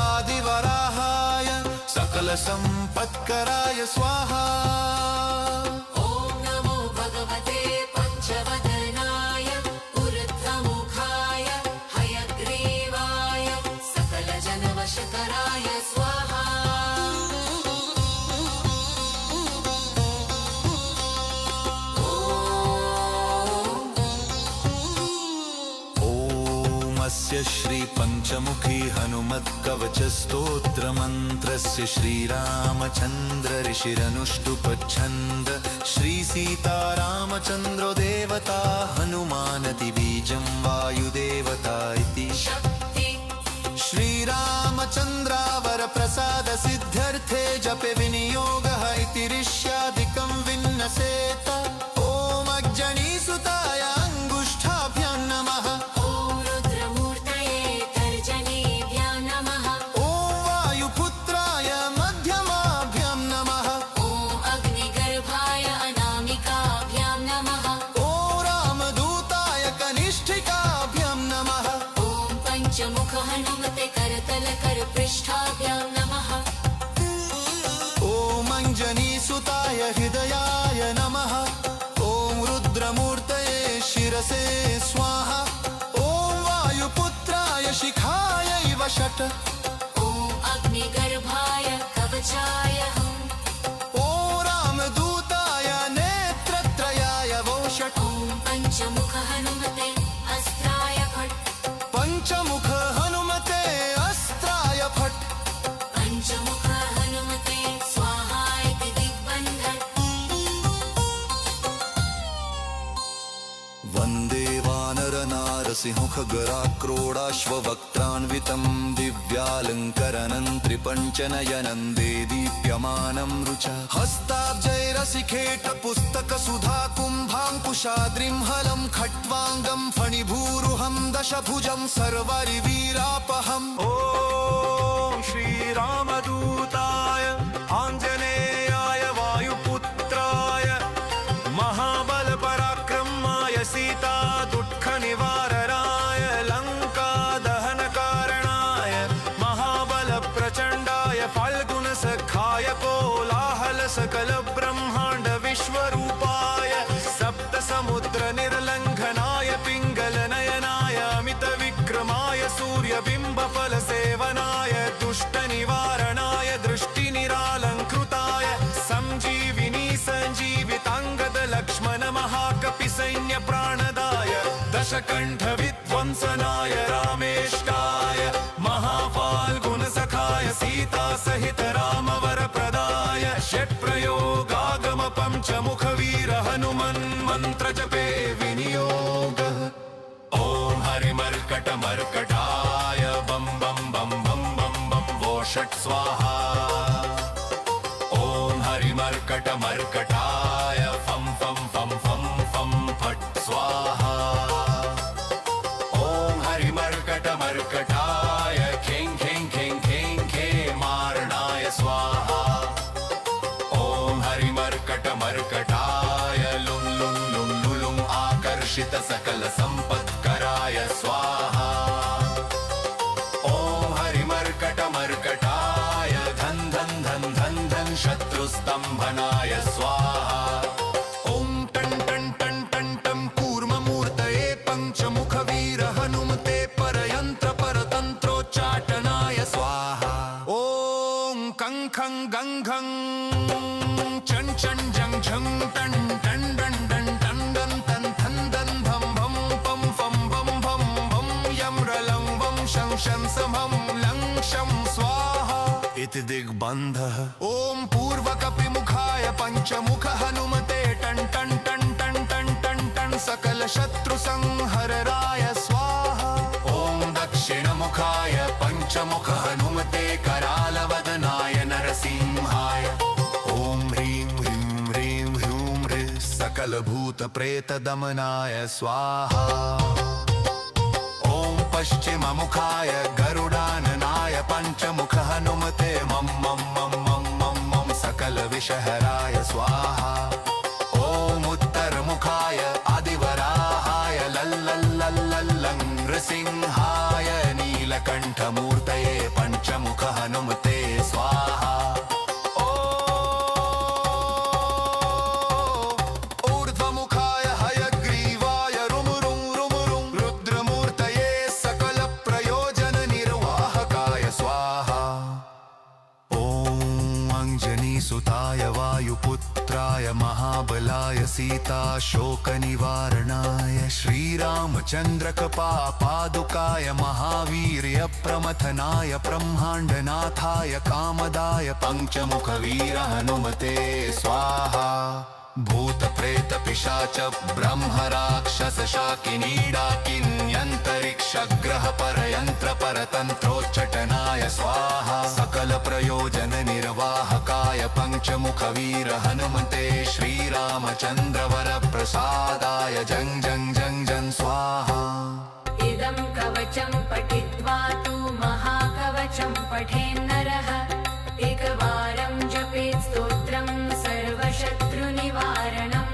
D: आदिवराहाय सकलसम्पत्कराय स्वाहा
B: ॐ नमो भगवते पञ्चवदनाय ऊर्ध्वमुखाय हयग्रीवाय सकलजनवशकराय स्वाहा
D: स्य श्री पंचमुखी हनुमत्कवच स्तोत्रमन्त्रस्य श्रीरामचन्द्र ऋषिरनुष्टुपच्छन्द श्री सीतारामचन्द्रो देवता हनुमानति बीजं वायुदेवता इति श्रीरामचन्द्रावर प्रसाद सिद्ध्यर्थे जपे विनियोगः इति ऋष्यादिकं विन्नसेत ॐ अग्जनीसुताय अङ्गुष्ठाभ्यां नमः
B: मुख हनुमते करतल कर पृष्ठाभ्यां नमः
D: ॐ अञ्जनीसुताय हृदयाय नमः ॐ रुद्रमूर्तये शिरसे स्वाहा ॐ वायुपुत्राय शिखायै वषट्
B: ॐ अग्निगर्भाय कवचाय
D: ॐ रामदूताय नेत्रत्रयाय वोषट्
B: ॐ पञ्चमुख हनुमते अस्त्राय फट्
D: पञ्चमुख हनुमते अस्त्राय फट्
B: पञ्चमुख हनुमते स्वाहा इति दिग्बन्धन्
D: वन्दे वानरनारसिंहखगराक्रोडाश्ववक्त्रान्वितं दिव्यालङ्करनं त्रिपञ्चनयनं देदीप्यमानं रुचा हस्ताब्जैरसिखेटपुस्तकसुधा कुम्भाङ्कुशाद्रिं हलं खट्वाङ्गं फणिभूरुहं दशभुजं सर्वरिवीरापहम् ॐ श्रीरामदूताय आञ्जनेयाय वायुपुत्राय महाबलपराक्रमाय सीता दुःखनिवारणाय लङ्कादहनकारणाय महाबलप्रचण्डाय फाल्गुनसखाय कोलाहलसकलब्रह्माण्ड विश्वरूपाय सप्तसमुद्रनिर्लङ्घनाय पिङ्गलनयनाय अमितविक्रमाय सूर्यबिम्बफलसेवनाय दुष्टनिवारणाय दृष्टिनिरालङ्कृताय सञ्जीविनी सञ्जीविताङ्गदलक्ष्मण महाकपिसैन्यप्राणदाय दशकण्ठविध्वंसनाय रामेष्टाय महाफाल्गुनसखाय सीतासहित रामवरप्रदाय षट्प्रयोगागम पञ्चमुखवीर हनुमन्मन्त्रजपे विनियोगः ॐ हरिमर्कटमर्कटाय बं बं बं बं बं बं वो षट् स्वाहा ॐ हरिमर्कटमर्कटाय फं फं फं फं फं फट् स्वाहा ॐ हरिमर्कटमर्कटाय खें खें खें खें खेमार्णाय स्वाहा ॐ हरिमर्कटमर्कटाय लुं लुं लुं लुलुं आकर्षित सकल सम्पत्कराय स्वाहा ॐ हरिमर्कटमर्कटाय धन धन धन धन धन शत्रुस्तम्भनाय स्वाहा ॐ टन् टन् टन् टन् टं कूर्ममूर्तये पञ्चमुखवीर हनुमते परयन्त्र परतन्त्रोच्चाटनाय स्वाहा ॐ कं खं गं घं चं चं जं झं टन् टन् डन् डन् टन् डन् तन् थ
C: दिग्बन्धः
A: ॐ पूर्वकपिमुखाय पञ्चमुख हनुमते टन् टन् टन् टन् टन् टन् टन् सकलशत्रुसंहरराय स्वाहा
C: ॐ दक्षिणमुखाय पञ्चमुख हनुमते करालवदनाय नरसिंहाय
A: ॐ ह्रीं ह्रीं ह्रीं ह्रूं ह्रीं सकलभूतप्रेतदमनाय स्वाहा
C: ॐ पश्चिममुखाय गरुडाननाय पञ्चमुख हनुमते मं मं मं मं मं मं सकलविषहराय स्वाहा ॐ उत्तरमुखाय आदिवराहाय लल्लल्लल्लल्लं नृसिंहाय नीलकण्ठमूर्तये पञ्चमुख हनुमते स्वाहा
A: ऊर्ध्वमुखाय हयग्रीवाय रुमुरुं रुमुरुं रुद्रमूर्तये सकलप्रयोजननिर्वाहकाय स्वाहा
C: ॐ अञ्जनीसुताय वायुपुत्राय महाबलाय सीताशोकनिवारणाय श्रीरामचन्द्रकृपापादुकाय महावीर्यप्रमथनाय ब्रह्माण्डनाथाय कामदाय पञ्चमुखवीर हनुमते स्वाहा भूतप्रेतपिशाच ब्रह्मराक्षसशाकिनीडाकिन्यन्तरिक्षग्रहपरयन्त्रपरतन्त्रोच्चटनाय स्वाहा सकलप्रयोजननिर्वाहकाय पञ्चमुखवीर हनुमते श्रीरामचन्द्रवरप्रसादाय जं जं जं जं स्वाहा
B: इदं कवचं पठित्वा तु महाकवचं पठेन्नरः एकवारं जपेत् स्तोत्रं सर्वशत्रुनिवारणम्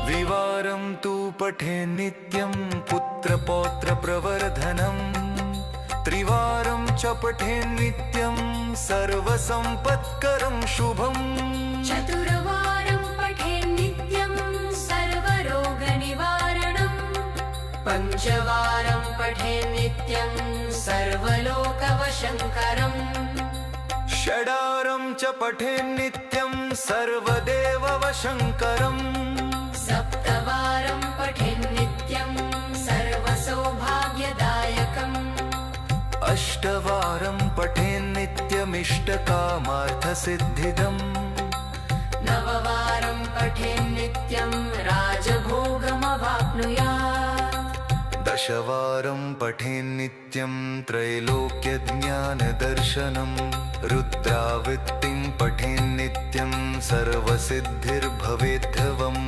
C: द्विवारं तु पठे नित्यं पुत्रपौत्रप्रवर्धनम् त्रिवारं च पठे नित्यं सर्वसम्पत्करं शुभम्
B: चतुर्वारं पठेत् नित्यं सर्वरोगनिवारणम् पञ्चवारं पठेत् नित्यं सर्वलोकवशङ्करम्
C: षडारं च पठे नित्यं सर्वदेववशङ्करम्
B: सप्तवारं पठेत् नित्यं सर्वसौभाग्यदायकम्
C: अष्टवारं पठे नित्यमिष्टकामार्थसिद्धिदम्
B: नववारं पठेत् नित्यं राजभोगमवाप्नुयात्
C: दशवारं पठे नित्यं त्रैलोक्यज्ञानदर्शनम् रुद्रावृत्तिं पठे नित्यं सर्वसिद्धिर्भवेद्धवम्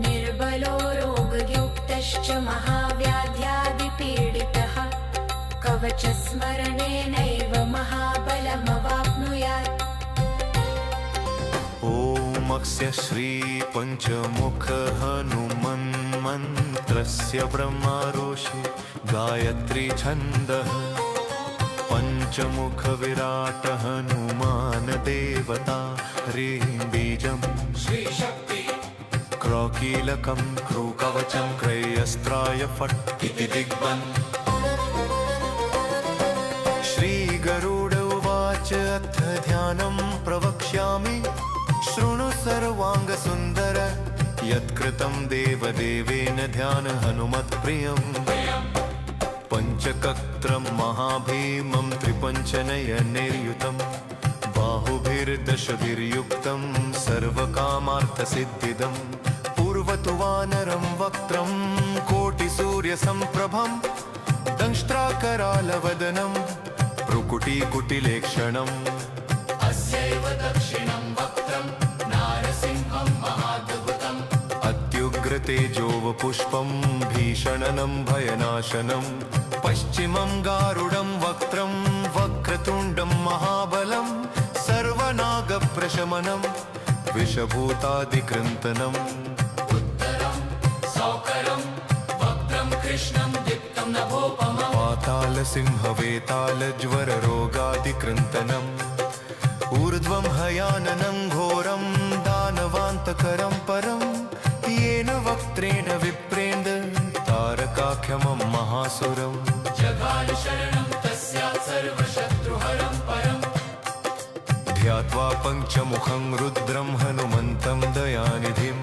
B: निर्बलो रोगयुक्तश्च महाव्याध्यादिपीडितः कवचस्मरणेनैव महाबलमवाप्नुयात्
C: ॐ अस्य श्रीपञ्चमुख हनुमन्मन्त्रस्य ब्रह्मऋषि गायत्री छन्दः पञ्चमुख विराट हनुमान देवता ह्रीं बीजं श्रीशक्ति क्रौकीलकं क्रूकवचं क्रयस्त्राय फट् इति दिग्बन् श्रीगरुड उवाच अथ ध्यानं प्रवक्ष्यामि शृणु सर्वाङ्गसुन्दर यत्कृतं देवदेवेन ध्यान हनुमत्प्रियम् पञ्चकत्रं महाभीमं त्रिपञ्चनयनैर्युतं बाहुभिर्दशभिर्युक्तं सर्वकामार्थसिद्धिदं पूर्वतु वानरं वक्त्रं कोटिसूर्यसम्प्रभं दंष्ट्राकरालवदनं भ्रुकुटीकुटिलेक्षणम् अस्यैव दक्षिणं वक्त्रं नारसिंहं महाद्भुतम् अत्युग्रतेजोवपुष्पं भीषणनं भयनाशनं पश्चिमं गारुडं वक्त्रं वक्रतुण्डं महाबलं सर्वनागप्रशमनं विषभूतादिकृन्तनम् उत्तरं सौकरं वक्त्रं कृष्णं दीप्तं नभोपमं पातालसिंहवेतालज्वररोगादिकृन्तनम् ऊर्ध्वं हयाननं घोरं दानवान्तकरं परं येन वक्त्रेण विप्रेन्द्र तारकाख्यमं महासुरम् जगाल शरणं तस्यात् सर्वशत्रुहरं परम् ध्यात्वा पञ्चमुखं रुद्रं हनुमन्तं दयानिधिं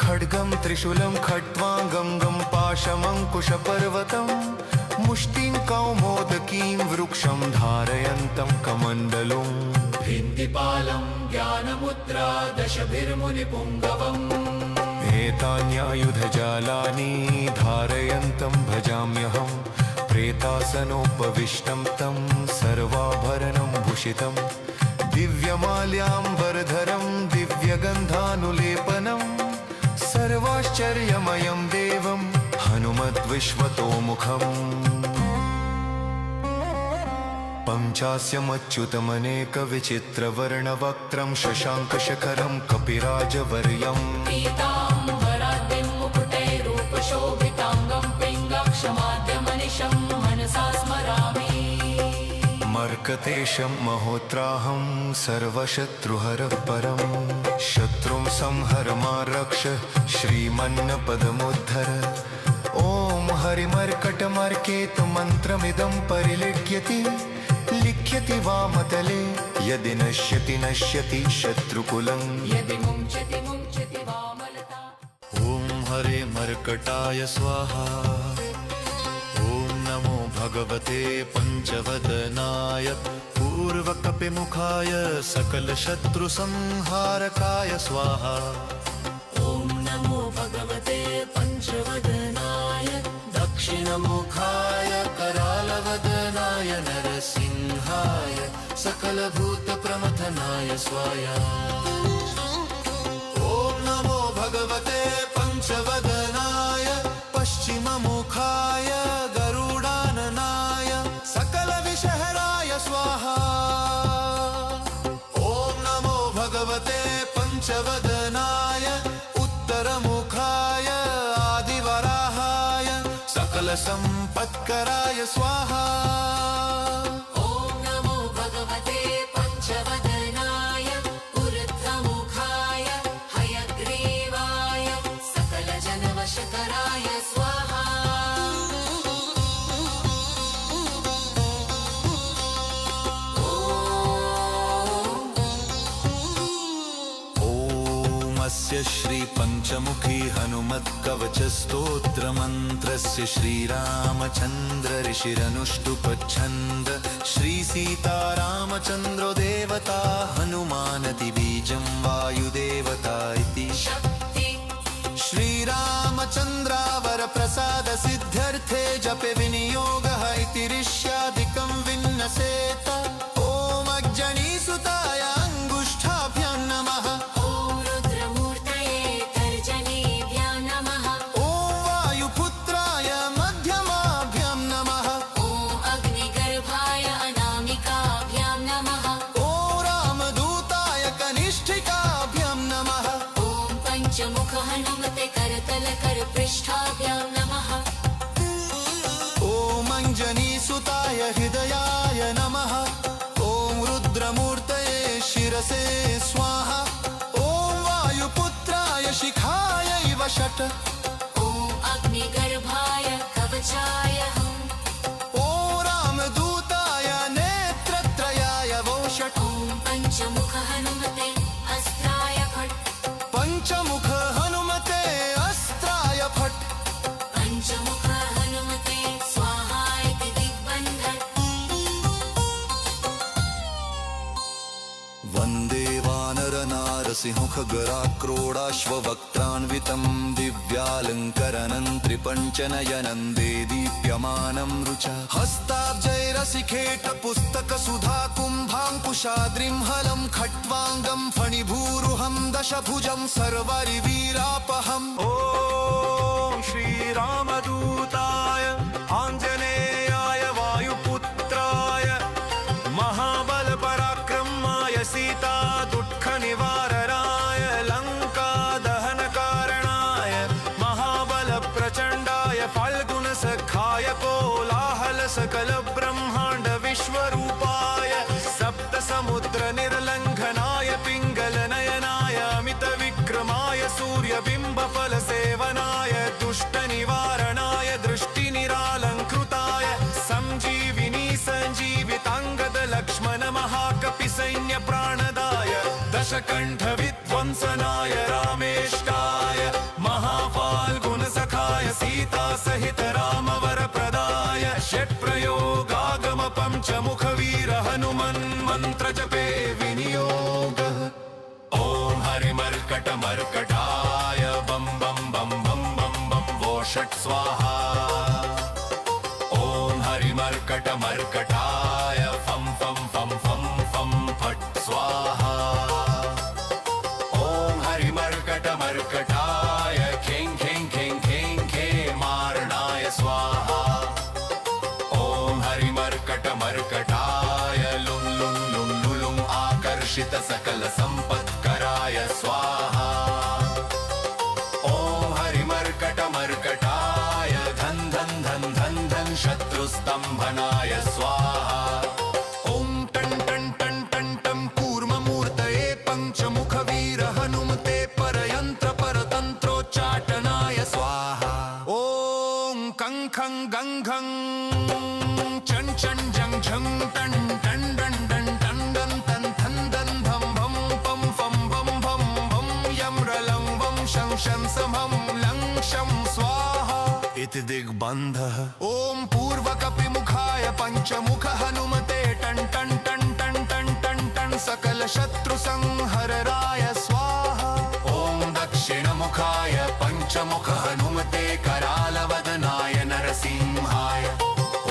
C: खड्गं त्रिशूलं खट्वाङ्गं पाशमङ्कुशपर्वतं मुष्टिं कौमोदकीं वृक्षं धारयन्तं कमण्डलुं
D: भिन्तिपालं ज्ञानमुद्रा दशभिर्मुनिपुङ्गवम्
C: एतान्यायुधजालानि धारयन्तं भजाम्यहं प्रेतासनोपविष्टं तं सर्वाभरणं भूषितं दिव्यमाल्याम्बरधरं दिव्यगन्धानुलेपनं सर्वाश्चर्यमयं देवं हनुमद्विश्वतोमुखम् पञ्चास्यमच्युतमनेकविचित्रवर्णवक्त्रं शशाङ्कशखरं कपिराजवर्यम्
B: पीताम्बराद्रिं मुकुटैरूपशोभिताङ्गं पिङ्गक्षमाद्यमनिशं मनसा स्मरामि
C: मर्कतेशं महोत्राहं सर्वशत्रुहरः परं शत्रुं संहर मा रक्ष श्रीमन्नपदमुद्धर ॐ हरिमर्कटमर्केत मन्त्रमिदं परिलिख्यति लिख्यति वामतले यदि नश्यति नश्यति शत्रुकुलं
B: यदि मुञ्चति मुञ्चति वामलता
C: ॐ हरे मर्कटाय स्वाहा ॐ नमो भगवते पञ्चवदनाय पूर्वकपिमुखाय सकलशत्रुसंहारकाय स्वाहा
B: ॐ नमो भगवते पञ्चवदनाय
C: दक्षिणमुखाय करालवदनाय नरसिंहाय सकलभूतप्रमथनाय स्वाहा ॐ नमो भगवते पञ्चवदनाय पश्चिममुखाय गरुडाननाय सकलविषहराय स्वाहा ॐ नमो भगवते पञ्चवदनाय उत्तरमुखाय आदिवराहाय सकलसम्पत्कराय स्वाहा
B: ॐ नमो भगवते पञ्चवदनाय ऊर्ध्वमुखाय हयग्रीवाय सकलजनवशकराय स्वाहा
C: ॐ श्रीपञ्चमुखी हनुमत्कवचस्तोत्रमन्त्रस्य श्रीरामचन्द्र ऋषिरनुष्टुपच्छन्द श्रीसीतारामचन्द्रो देवता हनुमानति बीजं वायुदेवता इति
B: शक्ति
C: श्रीरामचन्द्रावरप्रसाद सिद्ध्यर्थे जपे विनियोगः इति ऋष्यादिकं विन्नसेत ॐ अग्जनीसुताय अङ्गुष्ठाभ्यां नमः
B: ॐ रुद्रमूर्तये तर्जनीभ्यां नमः
C: ॐ वायुपुत्राय मध्यमाभ्यां नमः
B: ॐ अग्निगर्भाय अनामिकाभ्यां नमः
C: ॐ रामदूताय कनिष्ठिकाभ्यां नमः
B: ॐ पञ्चमुख हनुमते करतलकरपृष्ठाभ्यां नमः
C: ॐ अञ्जनीसुताय हृदयाय नमः ॐ रुद्रमूर्तये शिरसे स्वाहा ॐ वायुपुत्राय शिखायै वषट्
B: ॐ अग्निगर्भाय कवचाय हं
C: ॐ रामदूताय नेत्रत्रयाय वौषट्
B: ॐ पञ्चमुख हनुमते अस्त्राय फट्
C: पञ्चमुख हनुमते अस्त्राय फट्
B: पञ्चमुख हनुमते स्वाहा इति दिग्बन्धन्
C: वन्दे वानरनारसिंहखगराक्रोडाश्ववक्त्रान्वितं दिव्यालङ्करनं त्रिपञ्चनयनं देदीप्यमानं रुचा हस्ताब्जैरसिखेटपुस्तकसुधाकुम्भाङ्कुशाद्रिं हलं खट्वाङ्गं फणिभूरुहं दशभुजं सर्वरिवीरापहम् ॐ श्रीरामदूताय आञ्जनेयाय वायुपुत्राय महाबलपराक्रमाय सीता दुःखनिवारणाय लङ्कादहनकारणाय महाबलप्रचण्डाय फाल्गुनसखाय कोलाहलसकलब्रह्माण्डविश्वरूपाय सप्तसमुद्रनिर्लङ्घनाय पिङ्गलनयनाय अमितविक्रमाय सूर्यबिम्बफलसेवनाय दुष्टनिवारणाय दृष्टिनिरालङ्कृताय सञ्जीविनी सञ्जीविताङ्गद लक्ष्मण महाकपिसैन्यप्राणदाय दशकण्ठविध्वंसनाय रामेष्टाय महाफाल्गुनसखाय सीतासहित रामवरप्रदाय
A: दमनाय षट्प्रयोगागम पञ्चमुखवीर हनुमन् मन्त्रजपे विनियोगः ॐ हरिमर्कटमर्कटाय बं बं बं बं बं बं वो षट् स्वाहा ॐ हरिमर्कटमर्कटाय फं फं फं फं फं फट् स्वाहा ॐ हरिमर्कटमर्कटाय खें खें खें खें खें मारणाय स्वाहा ॐ हरिमर्कटमर्कटाय लुं लुं लुं लुलुं आकर्षित सकल सम्पत्कराय स्वाहा ॐ हरिमर्कटमर्कटाय धन धन धन धन धन शत्रुस्तम्भनाय स्वाहा ॐ टं टं टं टं टं कूर्ममूर्तये पञ्चमुखवीर हनुमते परयन्त्र परतन्त्रोच्चाटनाय स्वाहा ॐ कं खं गं घं चं चं जं झं टं टं डं डं टं डं तं थं दं भं भं पं फं भं भं भं यं रलं वं शं शं समं लं शं स्वाहा इति दिग्बन्धः ॐ पूर्वकपिमुखाय पञ्चमुख हनुमते टं टं टं टं टं टं टं सकल शत्रु संहरराय स्वाहा ॐ दक्षिणमुखाय पञ्चमुख हनुमते करालवदनाय नरसिंहाय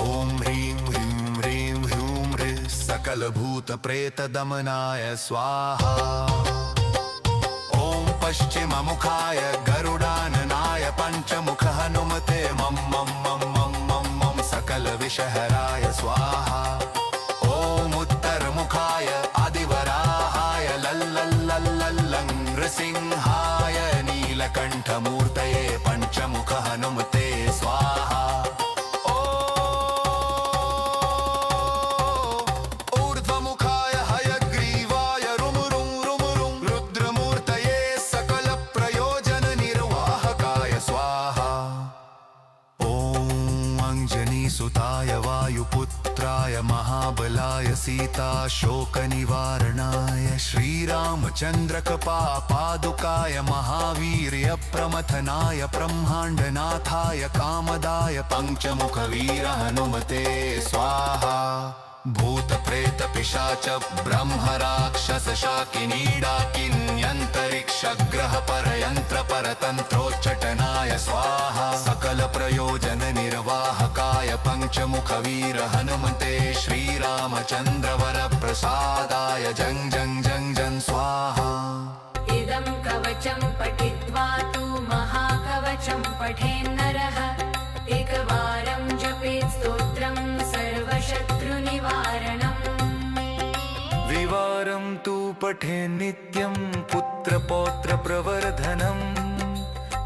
A: ॐ ह्रीं ह्रीं ह्रीं ह्रूं ह्रीं सकल भूत प्रेत दमनाय स्वाहा ॐ पश्चिममुखाय गरुडाननाय पञ्चमुख हनुमते मं मं मं मं मं मं सकल विषहराय स्वाहा ॐ उत्तरमुखाय आदिवराहाय लल्लल्लल्लल्लं नृसिंहाय नीलकण्ठमूर्तये पञ्चमुख हनुमते स्वाहा ऊर्ध्वमुखाय हयग्रीवाय रुमुरुं रुमुरुं रुद्रमूर्तये सकलप्रयोजननिर्वाहकाय स्वाहा ॐ अञ्जनीसुताय वायुपुत्राय महाबलाय सीताशोकनिवारणाय श्रीरामचन्द्रकपापादुकाय महावीर्यप्रमथनाय ब्रह्माण्डनाथाय कामदाय पञ्चमुखवीर हनुमते स्वाहा भूतप्रेतपिशाच ब्रह्मराक्षस शाकिनीडाकिन्यन्तरिक्षग्रह परयन्त्र परतन्त्रोच्चटनाय स्वाहा सकल प्रयोजन निर्वाहकाय पञ्चमुखवीर हनुमते श्रीरामचन्द्रवर प्रसादाय जं जं जं जं स्वाहा
B: इदं कवचं पठित्वा तु महाकवचं पठेन्नरः एकवारं जपेत् स्तोत्रं सर्वशत्रुनिवारणम्
C: द्विवारं तु पठे नित्यं पुत्रपौत्रप्रवर्धनम्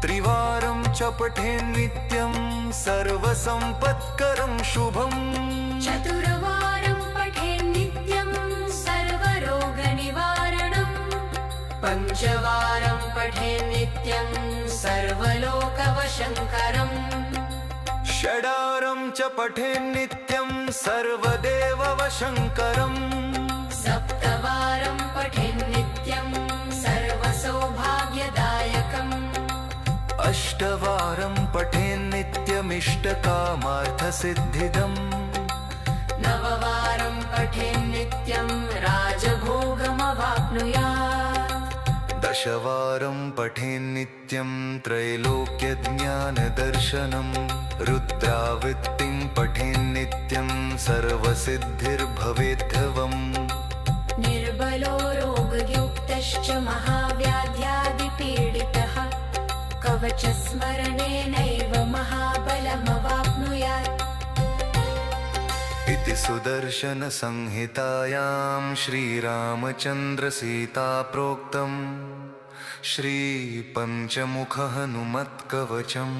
C: त्रिवारं च पठे नित्यं सर्वसम्पत्करं शुभम्
B: चतुर्वारं पठेत् नित्यं सर्वरोगनिवारणम् पञ्चवारं पठेत् नित्यं सर्वलोकवशङ्करम्
C: षडारं च पठे नित्यं सर्वदेववशङ्करम्
B: सप्तवारं पठेत् नित्यं सर्वसौभाग्यदायकम्
C: अष्टवारं पठे नित्यमिष्टकामार्थसिद्धिदम्
B: नववारं पठेत् नित्यं राजभोगमवाप्नुयात्
C: दशवारं पठे नित्यं त्रैलोक्यज्ञानदर्शनम् रुद्रावृत्तिं पठे नित्यं सर्वसिद्धिर्भवेद्धवम्
B: निर्बलो रोगयुक्तश्च महाव्याध्यादिपीडितः कवचस्मरणेनैव महाबलमवाप्नुयात्
C: इति सुदर्शनसंहितायां श्रीरामचन्द्रसीता प्रोक्तम् श्रीपञ्चमुखहनुमत्कवचम्।